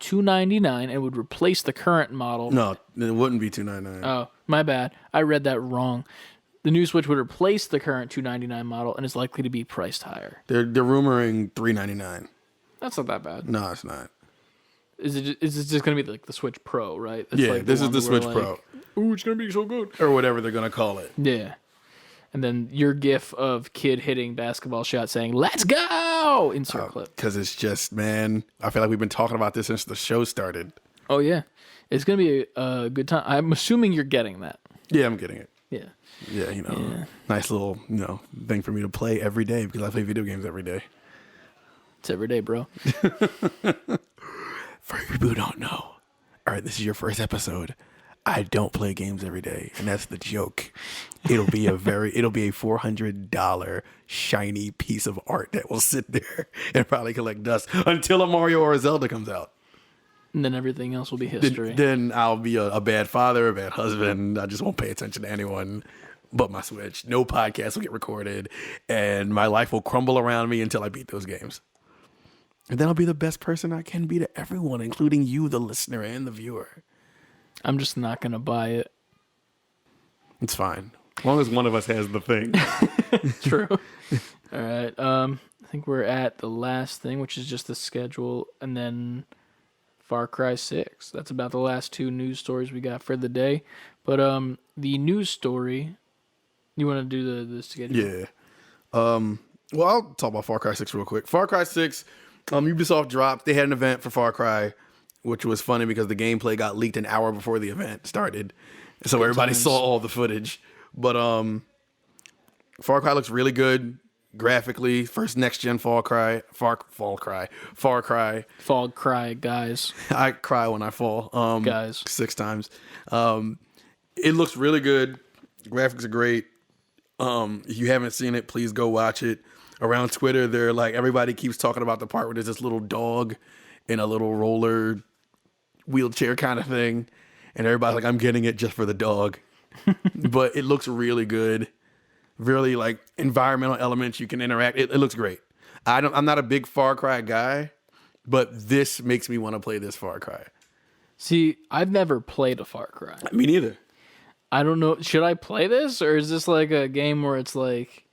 $299 and would replace the current model. No, it wouldn't be $299. Oh, my bad. I read that wrong. The new Switch would replace the current $299 model and is likely to be priced higher. They're rumoring $399. That's not that bad. No, it's not. Is it just going to be like the Switch Pro, right? That's Yeah, like this is the Switch like, Pro. Ooh, it's going to be so good. Or whatever they're going to call it. Yeah. And then your gif of kid hitting basketball shot saying, "Let's go!" Insert clip. Because it's just, man, I feel like we've been talking about this since the show started. Oh, yeah. It's going to be a good time. I'm assuming you're getting that. Yeah, I'm getting it. Yeah. Yeah, nice little, thing for me to play every day because I play video games every day. It's every day, bro. For people who don't know, all right, this is your first episode. I don't play games every day, and that's the joke. It'll be a $400 shiny piece of art that will sit there and probably collect dust until a Mario or a Zelda comes out. And then everything else will be history. Then I'll be a bad father, a bad husband. I just won't pay attention to anyone but my Switch. No podcast will get recorded, and my life will crumble around me until I beat those games. And then I'll be the best person I can be to everyone, including you, the listener and the viewer. I'm just not going to buy it. It's fine. As long as one of us has the thing. True. All right. I think we're at the last thing, which is just the schedule, and then Far Cry 6. That's about the last two news stories we got for the day. But the news story, you want to do the schedule? Yeah. Well, I'll talk about Far Cry 6 real quick. Far Cry 6, Ubisoft dropped. They had an event for Far Cry, which was funny because the gameplay got leaked an hour before the event started. So everybody saw all the footage. But Far Cry looks really good graphically. First next-gen Far Cry, guys. I cry when I fall. Guys. 6 times. It looks really good. Graphics are great. If you haven't seen it, please go watch it. Around Twitter, they're like, everybody keeps talking about the part where there's this little dog in a little roller wheelchair kind of thing. And everybody's like, I'm getting it just for the dog. But it looks really good. Really like environmental elements you can interact. It looks great. I'm not a big Far Cry guy, but this makes me want to play this Far Cry. See, I've never played a Far Cry. Me neither. I don't know. Should I play this, or is this like a game where it's like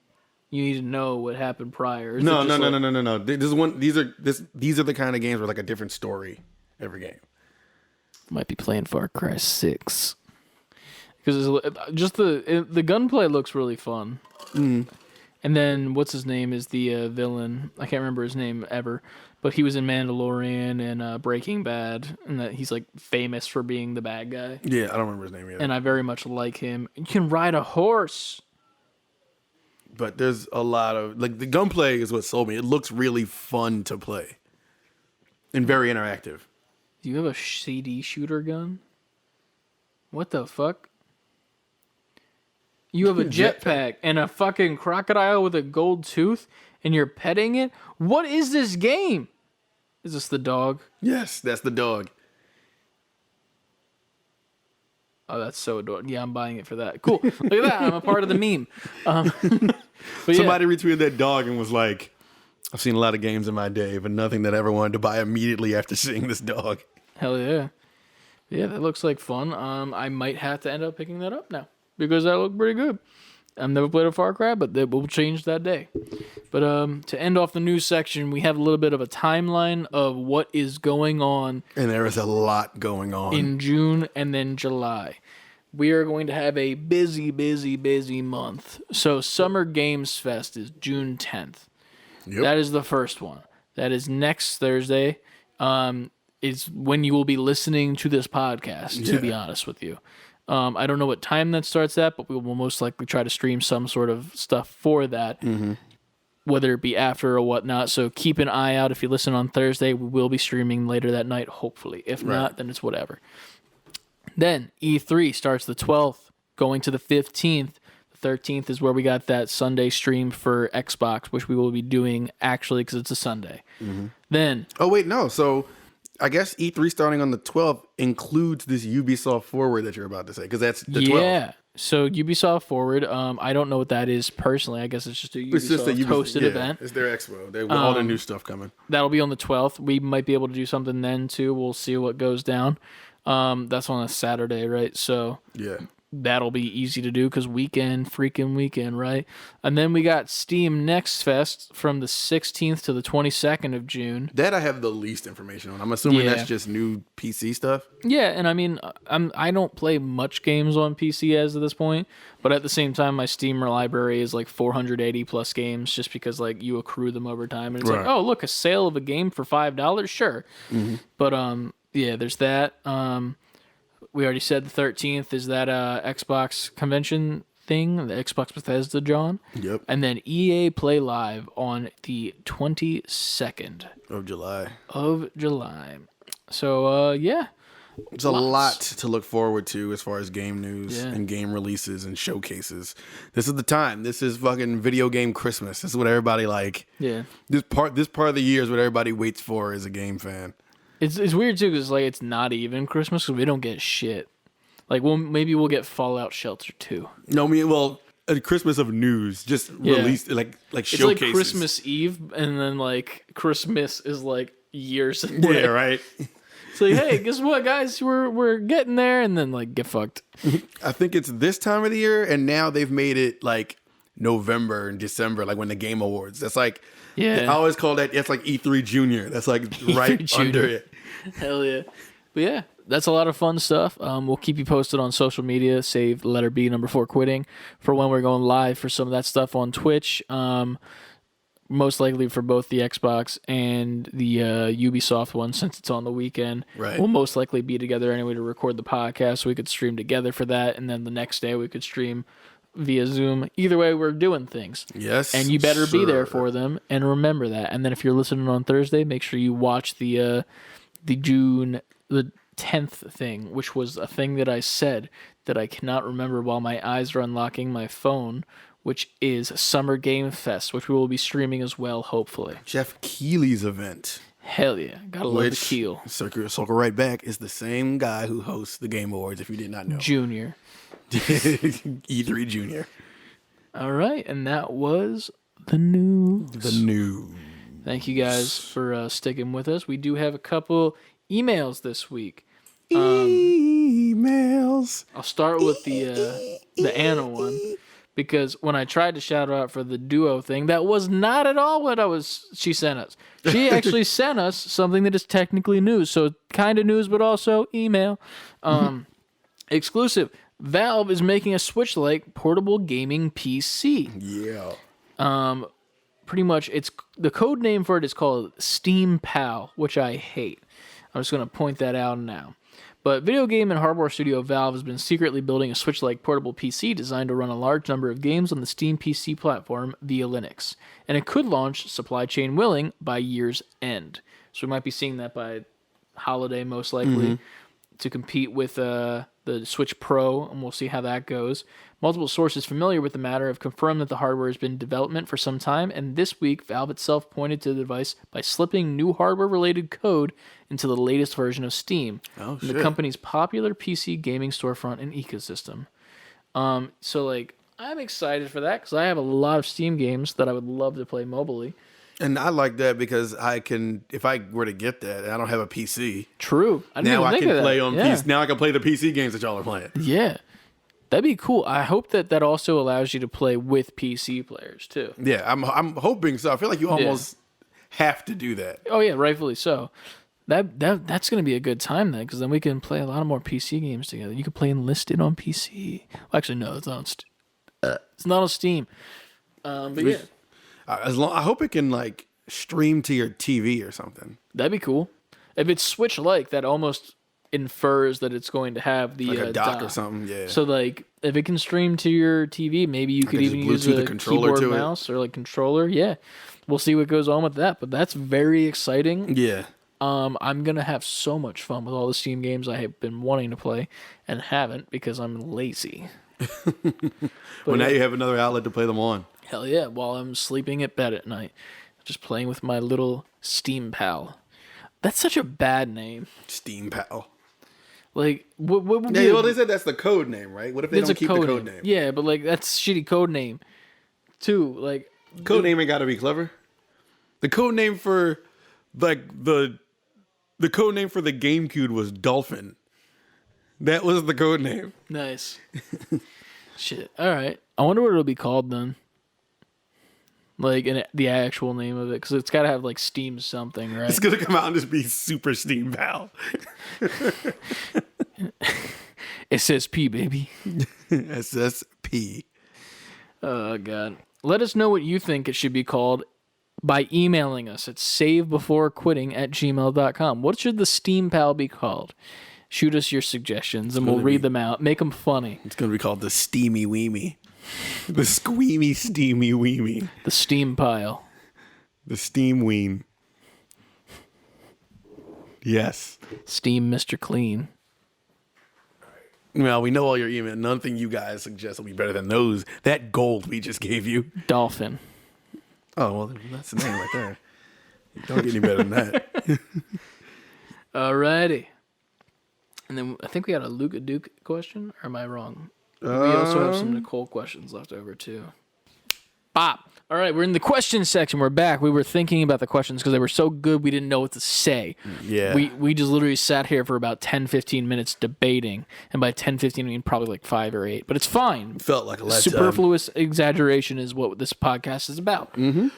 you need to know what happened prior? Is No. it just like- No. This is one. These are the kind of games where like a different story every game. Might be playing Far Cry 6 because just the gunplay looks really fun. And then what's his name is the villain. I can't remember his name ever, but he was in Mandalorian and Breaking Bad, and that he's like famous for being the bad guy. Yeah, I don't remember his name either. And I very much like him. You can ride a horse. But there's a lot of like the gunplay is what sold me. It looks really fun to play and very interactive. Do you have a CD shooter gun? What the fuck? You have a jetpack and a fucking crocodile with a gold tooth and you're petting it? What is this game? Is this the dog? Yes, that's the dog. Oh, that's so adorable. Yeah, I'm buying it for that. Cool. Look at that. I'm a part of the meme. But Somebody retweeted that dog and was like, I've seen a lot of games in my day, but nothing that I ever wanted to buy immediately after seeing this dog. Hell yeah. Yeah, that looks like fun. I might have to end up picking that up now because that looked pretty good. I've never played a Far Cry, but that will change that day. But to end off the news section, we have a little bit of a timeline of what is going on. And there is a lot going on. In June and then July. We are going to have a busy month. So Summer Games Fest is June 10th. Yep. That is the first one. That is next Thursday. Is when you will be listening to this podcast, to be honest with you. I don't know what time that starts at, but we will most likely try to stream some sort of stuff for that, whether it be after or whatnot. So keep an eye out. If you listen on Thursday, we will be streaming later that night, hopefully. If not, then it's whatever. Then E3 starts the 12th, going to the 15th. The 13th is where we got that Sunday stream for Xbox, which we will be doing actually because it's a Sunday. Then... Oh, wait, no. So... I guess E3 starting on the 12th includes this Ubisoft Forward that you're about to say, because that's the 12th. Yeah. So Ubisoft Forward, I don't know what that is personally. I guess it's just a Ubisoft hosted event. It's their expo. They all their new stuff coming. That'll be on the 12th. We might be able to do something then too. We'll see what goes down. That's on a Saturday, right? So yeah, that'll be easy to do because freaking weekend, right? And then we got Steam Next Fest from the 16th to the 22nd of June. That I have the least information on. I'm assuming that's just new PC stuff. Yeah, and I mean, I don't play much games on PC as of this point, but at the same time, my Steam library is like 480 plus games just because like you accrue them over time, and it's like, oh, look, a sale of a game for $5, sure. But yeah, there's that. We already said the 13th is that Xbox convention thing, the Xbox Bethesda, John. Yep. And then EA Play Live on the 22nd of July. So, yeah. It's a lot to look forward to as far as game news and game releases and showcases. This is the time. This is fucking video game Christmas. This is what everybody like. Yeah. This part of the year is what everybody waits for as a game fan. It's weird too because like it's not even Christmas because we don't get shit. Like maybe we'll get Fallout Shelter 2. No, I mean, well, a Christmas of news just released like showcases. It's like Christmas Eve and then like Christmas is like years away. Yeah, right. It's like, hey, guess what, guys? We're getting there, and then like get fucked. I think it's this time of the year, and now they've made it like November and December, like when the Game Awards. That's like, I always call that. It's like E3 Junior. That's like right under it. Hell yeah. But yeah, that's a lot of fun stuff. We'll keep you posted on social media. Save letter B #4 quitting for when we're going live for some of that stuff on Twitch. Most likely for both the Xbox and the Ubisoft one, since it's on the weekend. Right. We'll most likely be together anyway to record the podcast, so we could stream together for that, and then the next day we could stream via Zoom. Either way, we're doing things. Yes. And you better be there for them, and remember that. And then if you're listening on Thursday, make sure you watch the June the 10th thing, which was a thing that I said that I cannot remember while my eyes are unlocking my phone, which is Summer Game Fest, which we will be streaming as well, hopefully. Jeff Keighley's event. Hell yeah. Gotta love the Keel. Circle right back is the same guy who hosts the Game Awards, if you did not know. Junior. E3 Junior. All right, and that was the news. Thank you guys for sticking with us. We do have a couple emails this week. Emails. I'll start with the Anna one, because when I tried to shout her out for the duo thing, that was not at all what she sent us. She actually sent us something that is technically news, so kind of news, but also email. Exclusive. Valve is making a Switch-like portable gaming PC. Yeah. Pretty much, the code name for it is called Steam Pal, which I hate. I'm just going to point that out now. But video game and hardware studio Valve has been secretly building a Switch-like portable PC designed to run a large number of games on the Steam PC platform via Linux. And it could launch, supply chain willing, by year's end. So we might be seeing that by holiday, most likely, to compete with the Switch Pro, and we'll see how that goes. Multiple sources familiar with the matter have confirmed that the hardware has been in development for some time, and this week, Valve itself pointed to the device by slipping new hardware-related code into the latest version of Steam, the company's popular PC gaming storefront and ecosystem. So, I'm excited for that, because I have a lot of Steam games that I would love to play mobilely. And I like that because I can, if I were to get that, and I don't have a PC. True. Now I can play on PC. Now I can play the PC games that y'all are playing. Yeah. That'd be cool. I hope that also allows you to play with PC players too. Yeah, I'm hoping so. I feel like you almost have to do that. Oh yeah, rightfully so. That's gonna be a good time then, because then we can play a lot more PC games together. You can play Enlisted on PC. Well, actually, no, it's not on it's not on Steam. But yeah, I hope it can stream to your TV or something. that'd be cool. If it's Switch-like, that almost infers that it's going to have the A dock or something. Yeah. So if it can stream to your TV, maybe you could even use a controller keyboard, to mouse, or controller. Yeah, we'll see what goes on with that. But that's very exciting. Yeah. I'm gonna have so much fun with all the Steam games I have been wanting to play and haven't because I'm lazy. Well, now you have another outlet to play them on. Hell yeah! While I'm sleeping at bed at night, just playing with my little Steam Pal. That's such a bad name. Steam Pal. What would be? Yeah, well, they said that's the code name, right? What if they don't keep the code name? Yeah, but that's shitty code name, too. Code name ain't got to be clever. The code name for the code name for the GameCube was Dolphin. That was the code name. Nice. Shit. All right. I wonder what it'll be called then. The actual name of it, because it's got to have Steam something, right? It's gonna come out and just be Super Steam Pal. SSP, baby. SSP. Oh god. Let us know what you think it should be called by emailing us at savebeforequitting@gmail.com. What should the Steam Pal be called? Shoot us your suggestions and we'll read them out. Make them funny. It's gonna be called the Steamy Weemy. The Squeamy Steamy Weemy. The Steam Pile. The Steam Ween. Yes. Steam Mr. Clean. Well, we know all your email. Nothing you guys suggest will be better than those. That gold we just gave you. Dolphin. Oh, well, that's the name right there. Don't get any better than that. Alrighty. And then I think we had a Luca Duke question, or am I wrong? We also have some Nicole questions left over, too. Bop. All right, we're in the question section. We're back. We were thinking about the questions because they were so good we didn't know what to say. Yeah. We just literally sat here for about 10, 15 minutes debating. And by 10, 15, I mean probably 5 or 8. But it's fine. Felt like a letdown. Superfluous exaggeration is what this podcast is about. Mm-hmm.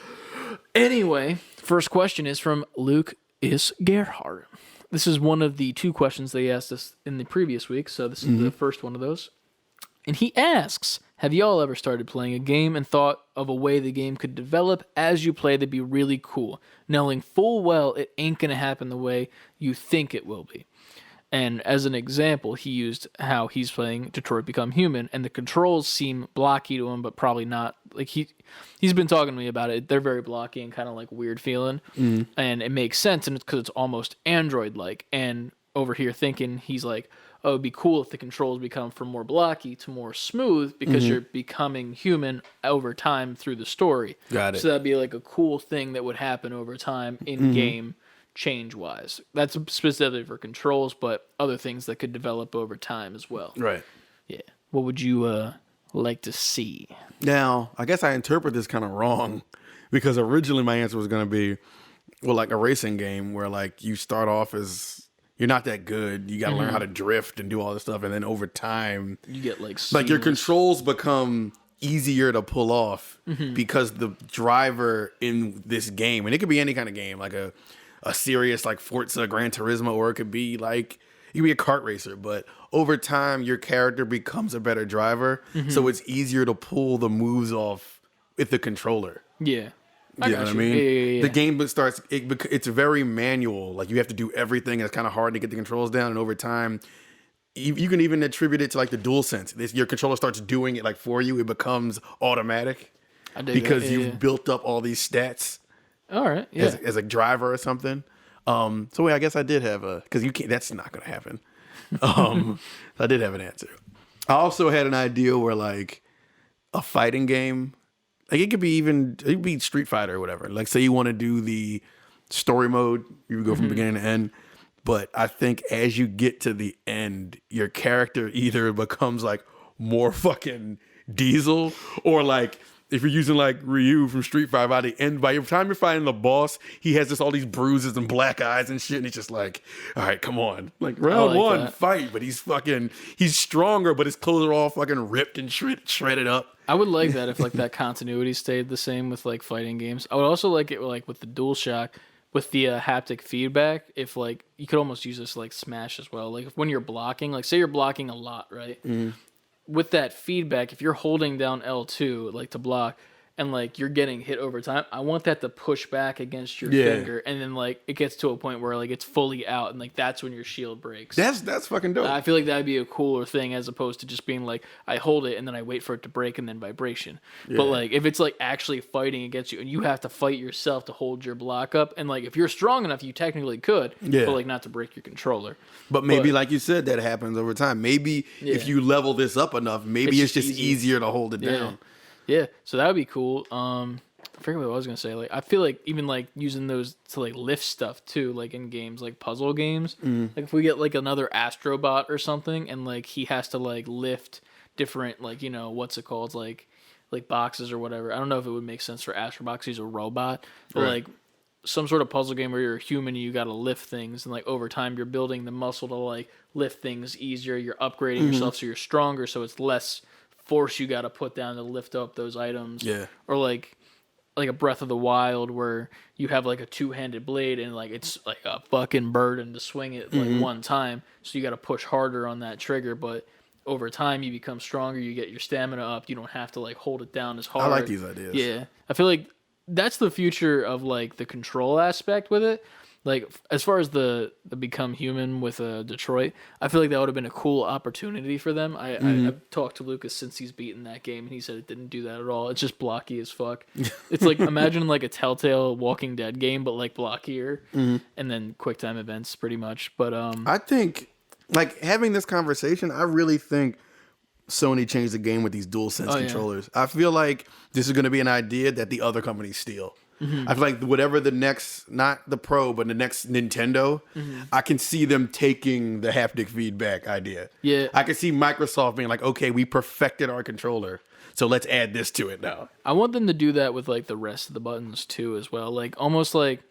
Anyway, first question is from Luke is Gerhardt. This is one of the 2 questions they asked us in the previous week. So this is the first one of those. And he asks, have y'all ever started playing a game and thought of a way the game could develop as you play that'd be really cool, knowing full well it ain't going to happen the way you think it will be? And as an example, he used how he's playing Detroit Become Human, and the controls seem blocky to him, but probably not. He's been talking to me about it. They're very blocky and kind of weird feeling, and it makes sense, and it's because it's almost Android-like. And over here thinking, he's like, oh, it'd be cool if the controls become from more blocky to more smooth because you're becoming human over time through the story. Got it. So that'd be a cool thing that would happen over time in game change-wise. That's specifically for controls, but other things that could develop over time as well. Right. Yeah. What would you like to see? Now, I guess I interpret this kind of wrong because originally my answer was going to be, a racing game where you start off as you're not that good. You got to learn how to drift and do all this stuff. And then over time, You get like your seamless- controls become easier to pull off because the driver in this game, and it could be any kind of game, like a serious like Forza Gran Turismo, or it could be like, you can be a kart racer, but over time your character becomes a better driver. So it's easier to pull the moves off with the controller. Yeah. You know what I mean? Yeah. The game starts, it's very manual. Like you have to do everything. It's kind of hard to get the controls down. And over time, you can even attribute it to like the DualSense. Your controller starts doing it like for you. It becomes automatic I dig because that. you've built up all these stats All right. Yeah. as a driver or something. So wait, I guess I did have because you can't, that's not going to happen. I did have an answer. I also had an idea where like a fighting game, like it could be Street Fighter or whatever. Like say you want to do the story mode, you would go from beginning to end. But I think as you get to the end, your character either becomes like more fucking Diesel, or like if you're using like Ryu from Street Fighter, by the end, by the time you're fighting the boss, he has all these bruises and black eyes and shit, and it's just like, all right, come on, like round like one, that. fight. But he's stronger, but his clothes are all fucking ripped and shredded up. I would like that if like that continuity stayed the same with like fighting games. I would also like it like with the DualShock, with the haptic feedback. If like you could almost use this like Smash as well. Like when you're blocking, like say you're blocking a lot, right? With that feedback, if you're holding down L2 like to block, and like you're getting hit over time, I want that to push back against your finger, and then like it gets to a point where like it's fully out, and like that's when your shield breaks. That's fucking dope. I feel like that'd be a cooler thing as opposed to just being like I hold it and then I wait for it to break and then vibration. But like if it's like actually fighting against you and you have to fight yourself to hold your block up, and like if you're strong enough, you technically could, but like not to break your controller. But maybe, like you said, that happens over time. Maybe if you level this up enough, maybe it's just easier to hold it down. Yeah, so that would be cool. I forget what I was gonna say. Like, I feel like even like using those to like lift stuff too, like in games like puzzle games. Like if we get like another Astrobot or something, and like he has to like lift different like what's it called like boxes or whatever. I don't know if it would make sense for Astrobot 'cause he's a robot, but like some sort of puzzle game where you're a human and you got to lift things, and like over time you're building the muscle to like lift things easier. You're upgrading yourself so you're stronger, so it's less force you got to put down to lift up those items. Yeah. Or like a Breath of the Wild where you have like a two-handed blade and like it's like a fucking burden to swing it like one time, so you got to push harder on that trigger, but over time you become stronger, you get your stamina up, you don't have to like hold it down as hard. I like these ideas. Yeah. I feel like that's the future of like the control aspect with it. Like as far as the become human with Detroit, I feel like that would have been a cool opportunity for them. I've talked to Lucas since he's beaten that game, and he said it didn't do that at all. It's just blocky as fuck. It's like imagine like a Telltale Walking Dead game, but like blockier, and then quick time events pretty much. But I think like having this conversation, I really think Sony changed the game with these DualSense controllers. I feel like this is going to be an idea that the other companies steal. I feel like whatever the next, not the Pro, but the next Nintendo, I can see them taking the haptic feedback idea. Yeah. I can see Microsoft being like, okay, we perfected our controller, so let's add this to it now. I want them to do that with like the rest of the buttons too as well. Like almost like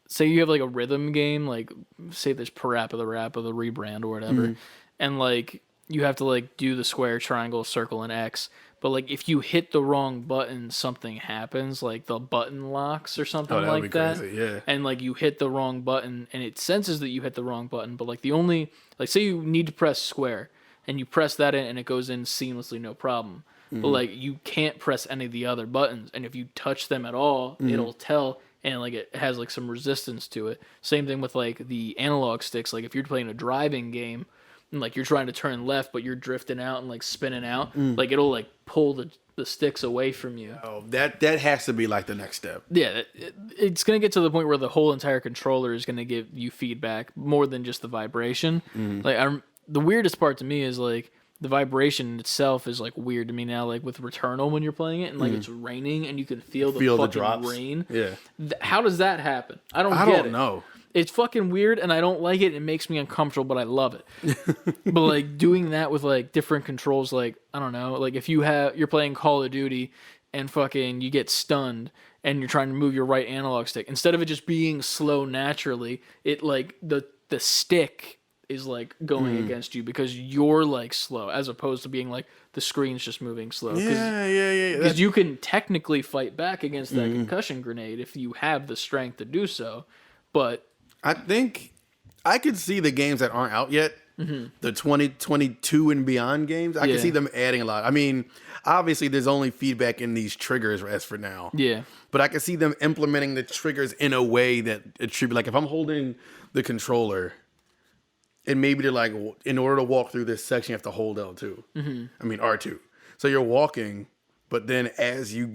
say you have like a rhythm game, like say there's Parappa the Rap or the Rebrand or whatever, and like you have to like do the square, triangle, circle, and X. But like if you hit the wrong button, something happens, like the button locks or something like that. Crazy, yeah. And like you hit the wrong button and it senses that you hit the wrong button, but like the only like say you need to press square and you press that in and it goes in seamlessly, no problem. But like you can't press any of the other buttons, and if you touch them at all, it'll tell, and like it has like some resistance to it. Same thing with like the analog sticks. Like if you're playing a driving game and like you're trying to turn left but you're drifting out and like spinning out, like it'll like pull the sticks away from you. Oh, that has to be like the next step. Yeah, it's going to get to the point where the whole entire controller is going to give you feedback more than just the vibration. Like the weirdest part to me is like the vibration itself is like weird to me now, like with Returnal when you're playing it and like it's raining and you can feel the fucking drops. rain. Yeah. How does that happen? I don't know. It's fucking weird and I don't like it. It makes me uncomfortable, but I love it. But like doing that with like different controls, like I don't know, like if you're playing Call of Duty and fucking you get stunned and you're trying to move your right analog stick, instead of it just being slow naturally, it like the stick is like going against you because you're like slow, as opposed to being like the screen's just moving slow. Yeah. Because you can technically fight back against that concussion grenade if you have the strength to do so, but I think I could see the games that aren't out yet, the 2022 and beyond games. I can see them adding a lot. I mean, obviously, there's only feedback in these triggers as for now. yeah, But I can see them implementing the triggers in a way that it should be. Like if I'm holding the controller, and maybe they're like, in order to walk through this section, you have to hold L2. I mean R2. So you're walking, but then as you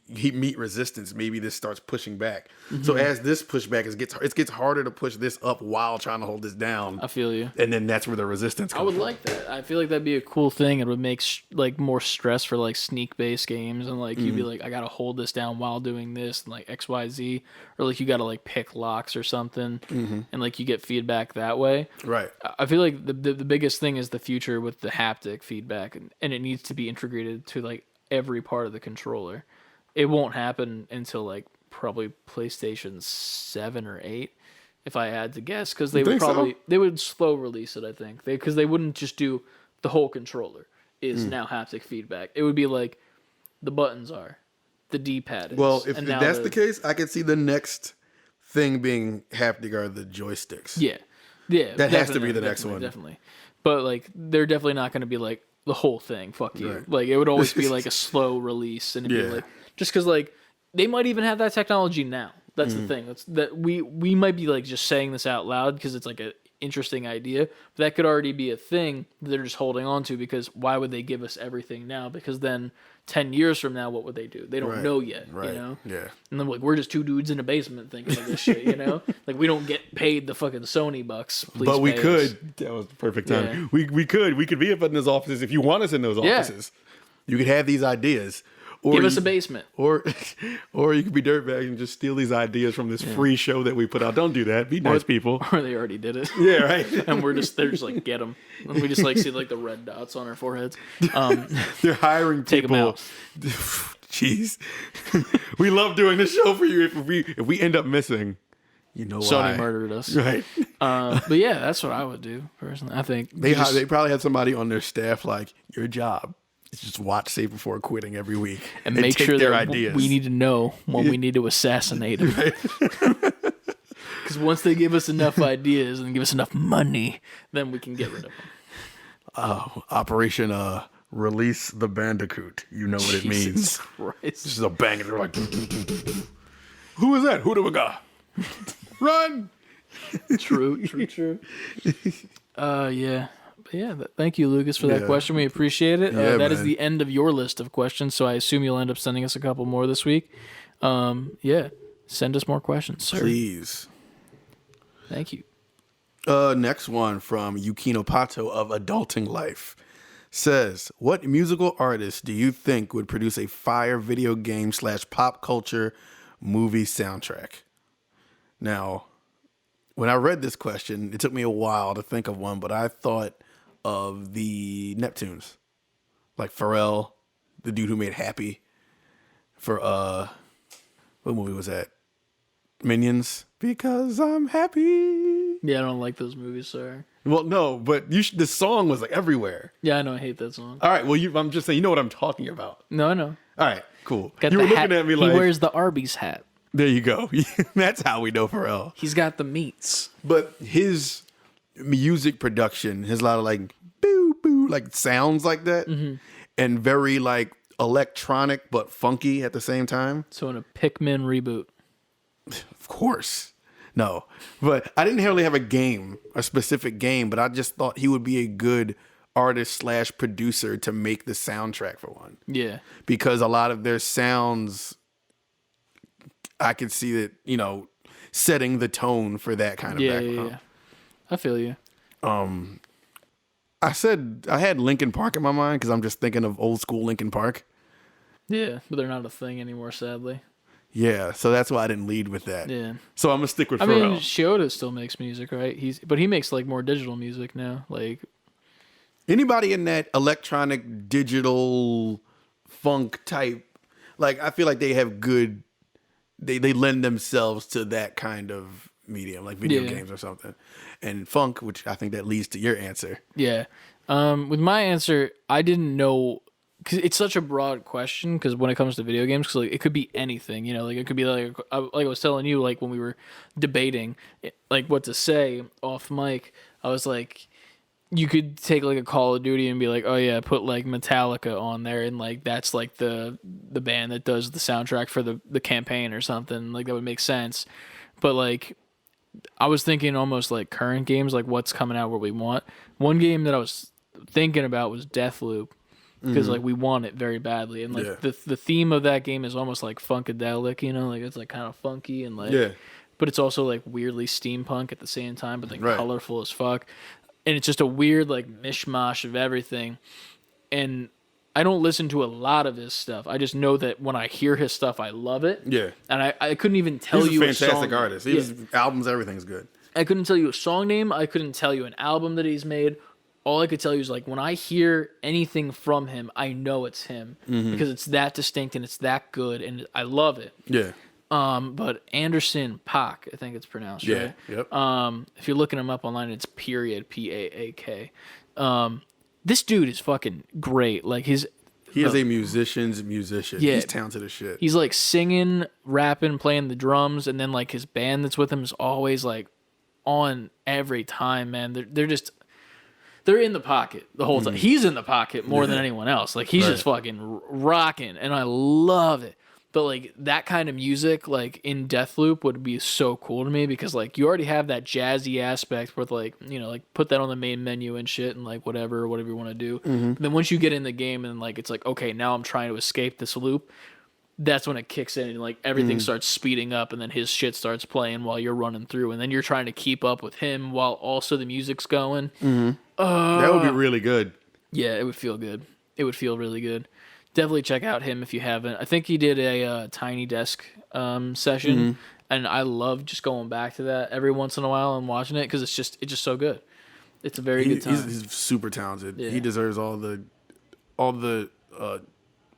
meet resistance, maybe this starts pushing back. So as this pushback it gets harder to push this up while trying to hold this down. I feel you. And then that's where the resistance comes I would from. like that. I feel like that'd be a cool thing. It would make like more stress for like sneak based games, and like you'd be like, I gotta hold this down while doing this, and like XYZ, or like you gotta like pick locks or something, and like you get feedback that way. Right. I feel like the biggest thing is the future with the haptic feedback, and it needs to be integrated to like every part of the controller. It won't happen until like probably PlayStation 7 or 8, if I had to guess, because they would probably they would slow release it. I think because they wouldn't just do the whole controller is now haptic feedback. It would be like the buttons are, the D-pad is. Well, if and now that's the case, I could see the next thing being haptic are the joysticks. Yeah, That has to be the next one. Definitely, but like they're definitely not going to be like the whole thing. Fuck you. Right. Like it would always be like a slow release, and it'd be like just because like they might even have that technology now. That's the thing. That we might be like just saying this out loud because it's like a interesting idea, but that could already be a thing that they're just holding on to, because why would they give us everything now? Because then 10 years from now, what would they do? They don't know yet, you know? Yeah. And then like, we're just two dudes in a basement thinking of this shit, you know? Like we don't get paid the fucking Sony bucks. Please But we pay us. could. That was the perfect time. Yeah. We could be up in those offices if you want us in those offices. You could have these ideas. Or Give us a basement. Or you could be dirtbags and just steal these ideas from this free show that we put out. Don't do that. Be nice people. Or they already did it. Yeah, right. And they're just like, get them. And we just like see like the red dots on our foreheads. They're hiring Take 'em people. out. Jeez. We love doing this show for you. If we end up missing, you know why. Sony murdered us. Right. But yeah, that's what I would do personally. I think They probably had somebody on their staff like, your job is just watch Save Before Quitting every week and make take sure their that ideas. we need to know when we need to assassinate them. Because once they give us enough ideas and give us enough money, then we can get rid of them. Operation Release the Bandicoot. You know what it Jesus means. Christ. This is a bang. They're like, who is that? Who do we got? Run! True. Yeah. But yeah, thank you, Lucas, for that question. We appreciate it. Yeah, that is man. the end of your list of questions, so I assume you'll end up sending us a couple more this week. Yeah, send us more questions, sir. Please. Thank you. Next one from Yukino Pato of Adulting Life says, what musical artist do you think would produce a fire video game / pop culture movie soundtrack? Now, when I read this question, it took me a while to think of one, but I thought of the Neptunes, like Pharrell, the dude who made Happy for what movie was that? Minions. Because I'm happy. Yeah, I don't like those movies, sorry. Well, no, but the song was like everywhere. Yeah, I know, I hate that song. All right, well, I'm just saying, you know what I'm talking about. No, I know. All right, cool. Got You the were hat. looking at me like, He wears the Arby's hat. there you go. That's how we know Pharrell. He's got the meats. But his music production has a lot of like boo boo, like sounds like that, and very like electronic but funky at the same time. So in a Pikmin reboot. Of course, no, but I didn't really have a specific game, but I just thought he would be a good artist / producer to make the soundtrack for one. Yeah. Because a lot of their sounds, I could see that, setting the tone for that kind of background. Yeah. I feel you. I said I had Linkin Park in my mind because I'm just thinking of old school Linkin Park. Yeah, but they're not a thing anymore, sadly. Yeah, so that's why I didn't lead with that. Yeah. So I'm gonna stick with I Pharrell. mean, Shioda still makes music, right? But he makes like more digital music now. Like Anybody in that electronic, digital, funk type, Like I feel like they have good. They lend themselves to that kind of medium, like video games or something. And funk, which I think that leads to your answer. Yeah. With my answer, I didn't know, because it's such a broad question, because when it comes to video games, because like, it could be anything, you know, like it could be like I was telling you, like when we were debating like what to say off mic, I was like, you could take like a Call of Duty and be like, oh yeah, put like Metallica on there, and like that's like the band that does the soundtrack for the campaign or something, like that would make sense. But like I was thinking almost like current games, like what's coming out, what we want. One game that I was thinking about was Deathloop, because like we want it very badly, and like the theme of that game is almost like funkadelic, you know, like it's like kind of funky and like, but it's also like weirdly steampunk at the same time, but like colorful as fuck, and it's just a weird like mishmash of everything. And I don't listen to a lot of his stuff. I just know that when I hear his stuff, I love it. Yeah, and I couldn't even tell you he's a fantastic artist. His albums, everything's good. I couldn't tell you a song name. I couldn't tell you an album that he's made. All I could tell you is like when I hear anything from him, I know it's him because it's that distinct and it's that good, and I love it. Yeah. But Anderson .Paak, I think it's pronounced right. Yep. If you're looking him up online, it's period Paak. This dude is fucking great. Like he is a musician's musician. Yeah. He's talented as shit. He's like singing, rapping, playing the drums, and then like his band that's with him is always like on every time, man. They're in the pocket the whole time. He's in the pocket more than anyone else. Like he's just fucking rocking, and I love it. But like that kind of music, like in Deathloop, would be so cool to me because like you already have that jazzy aspect with like, you know, like put that on the main menu and shit and like whatever you want to do. But then once you get in the game and like it's like, okay, now I'm trying to escape this loop. That's when it kicks in and like everything starts speeding up, and then his shit starts playing while you're running through, and then you're trying to keep up with him while also the music's going. That would be really good. Yeah, it would feel good. It would feel really good. Definitely check out him if you haven't. I think he did a Tiny Desk session, and I love just going back to that every once in a while and watching it because it's just so good. It's a very good time. He's super talented. Yeah. He deserves all the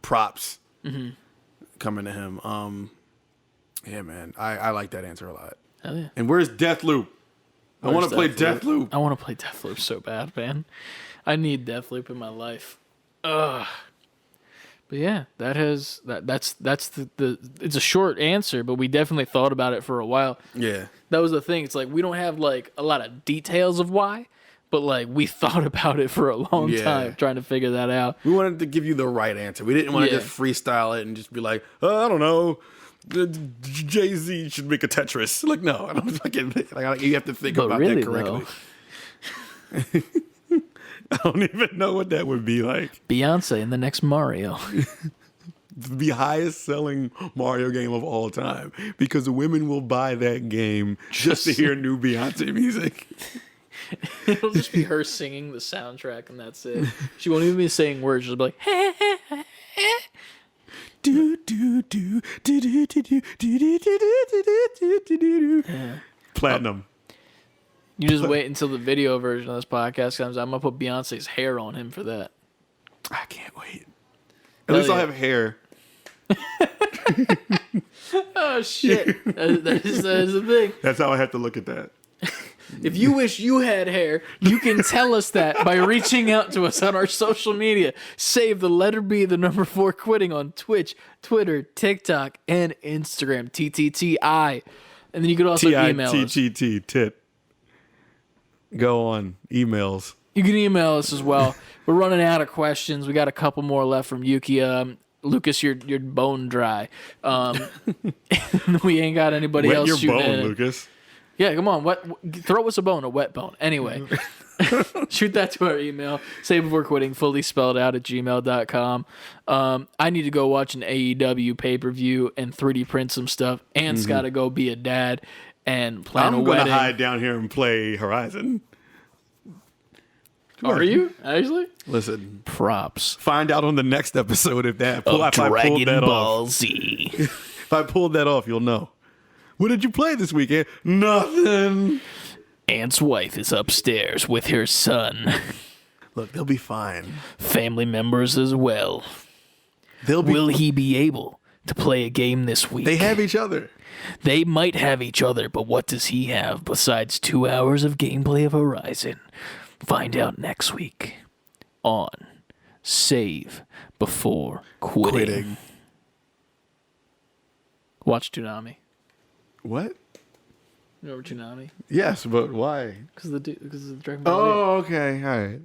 props coming to him. Yeah, man, I like that answer a lot. Hell yeah. And where's Deathloop? I want to play Deathloop. I want to play Deathloop so bad, man. I need Deathloop in my life. Ugh. But yeah, that's the it's a short answer, but we definitely thought about it for a while. Yeah. That was the thing. It's like we don't have like a lot of details of why, but like we thought about it for a long time trying to figure that out. We wanted to give you the right answer. We didn't want to just freestyle it and just be like, I don't know, Jay-Z should make a Tetris. Like, no, I don't fucking like, you have to think about that correctly. I don't even know what that would be like. Beyonce in the next Mario. The highest selling Mario game of all time, because women will buy that game just to hear new Beyonce music. It'll just be her singing the soundtrack, and that's it. She won't even be saying words. She'll be like, do do do do do do do do do do do. Platinum. You just wait until the video version of this podcast comes out. I'm going to put Beyonce's hair on him for that. I can't wait. At least I'll have hair. Oh, shit. That is the thing. That's how I have to look at that. If you wish you had hair, you can tell us that by reaching out to us on our social media. Save the letter B, the number 4 quitting on Twitch, Twitter, TikTok, and Instagram. TTTI. And then you could also email us. TTT. Go on emails. You can email us as well. We're running out of questions. We got a couple more left from Yuki. Lucas, you're bone dry. We ain't got anybody else your shooting bone, in. Lucas. Yeah, come on. Throw us a bone, a wet bone. Anyway, shoot that to our email. Say before quitting, fully spelled out at gmail.com. I need to go watch an AEW pay-per-view and 3D print some stuff. Ant's got to go be a dad and plan a wedding. I'm going to hide down here and play Horizon. Are you? Actually? Listen. Props. Find out on the next episode if I pulled that Ball off. Z. If I pulled that off, you'll know. What did you play this weekend? Nothing. Ant's wife is upstairs with her son. Look, they'll be fine. Family members as well. Will he be able to play a game this week. They have each other. They might have each other, but what does he have besides 2 hours of gameplay of Horizon? Find out next week on Save Before Quitting. Watch Toonami. What? You know Toonami? Yes, but why? Because of the Dragon Ball Z. Oh, okay, all right.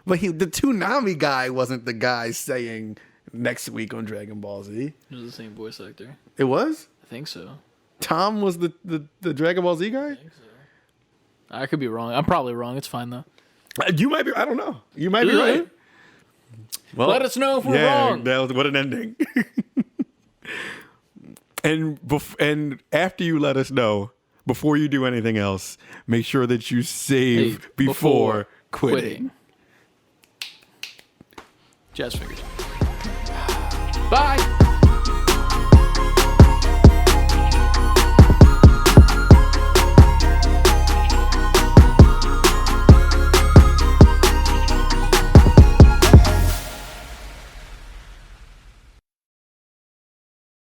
But the Toonami guy wasn't the guy saying next week on Dragon Ball Z. It was the same voice actor. It was? I think so. Tom was the Dragon Ball Z guy? I think so. I could be wrong. I'm probably wrong. It's fine, though. You might be. I don't know. You might be right. Well, let us know if we're wrong. That was, what an ending. And after you let us know, before you do anything else, make sure that you save before quitting. Jazz fingers. Bye.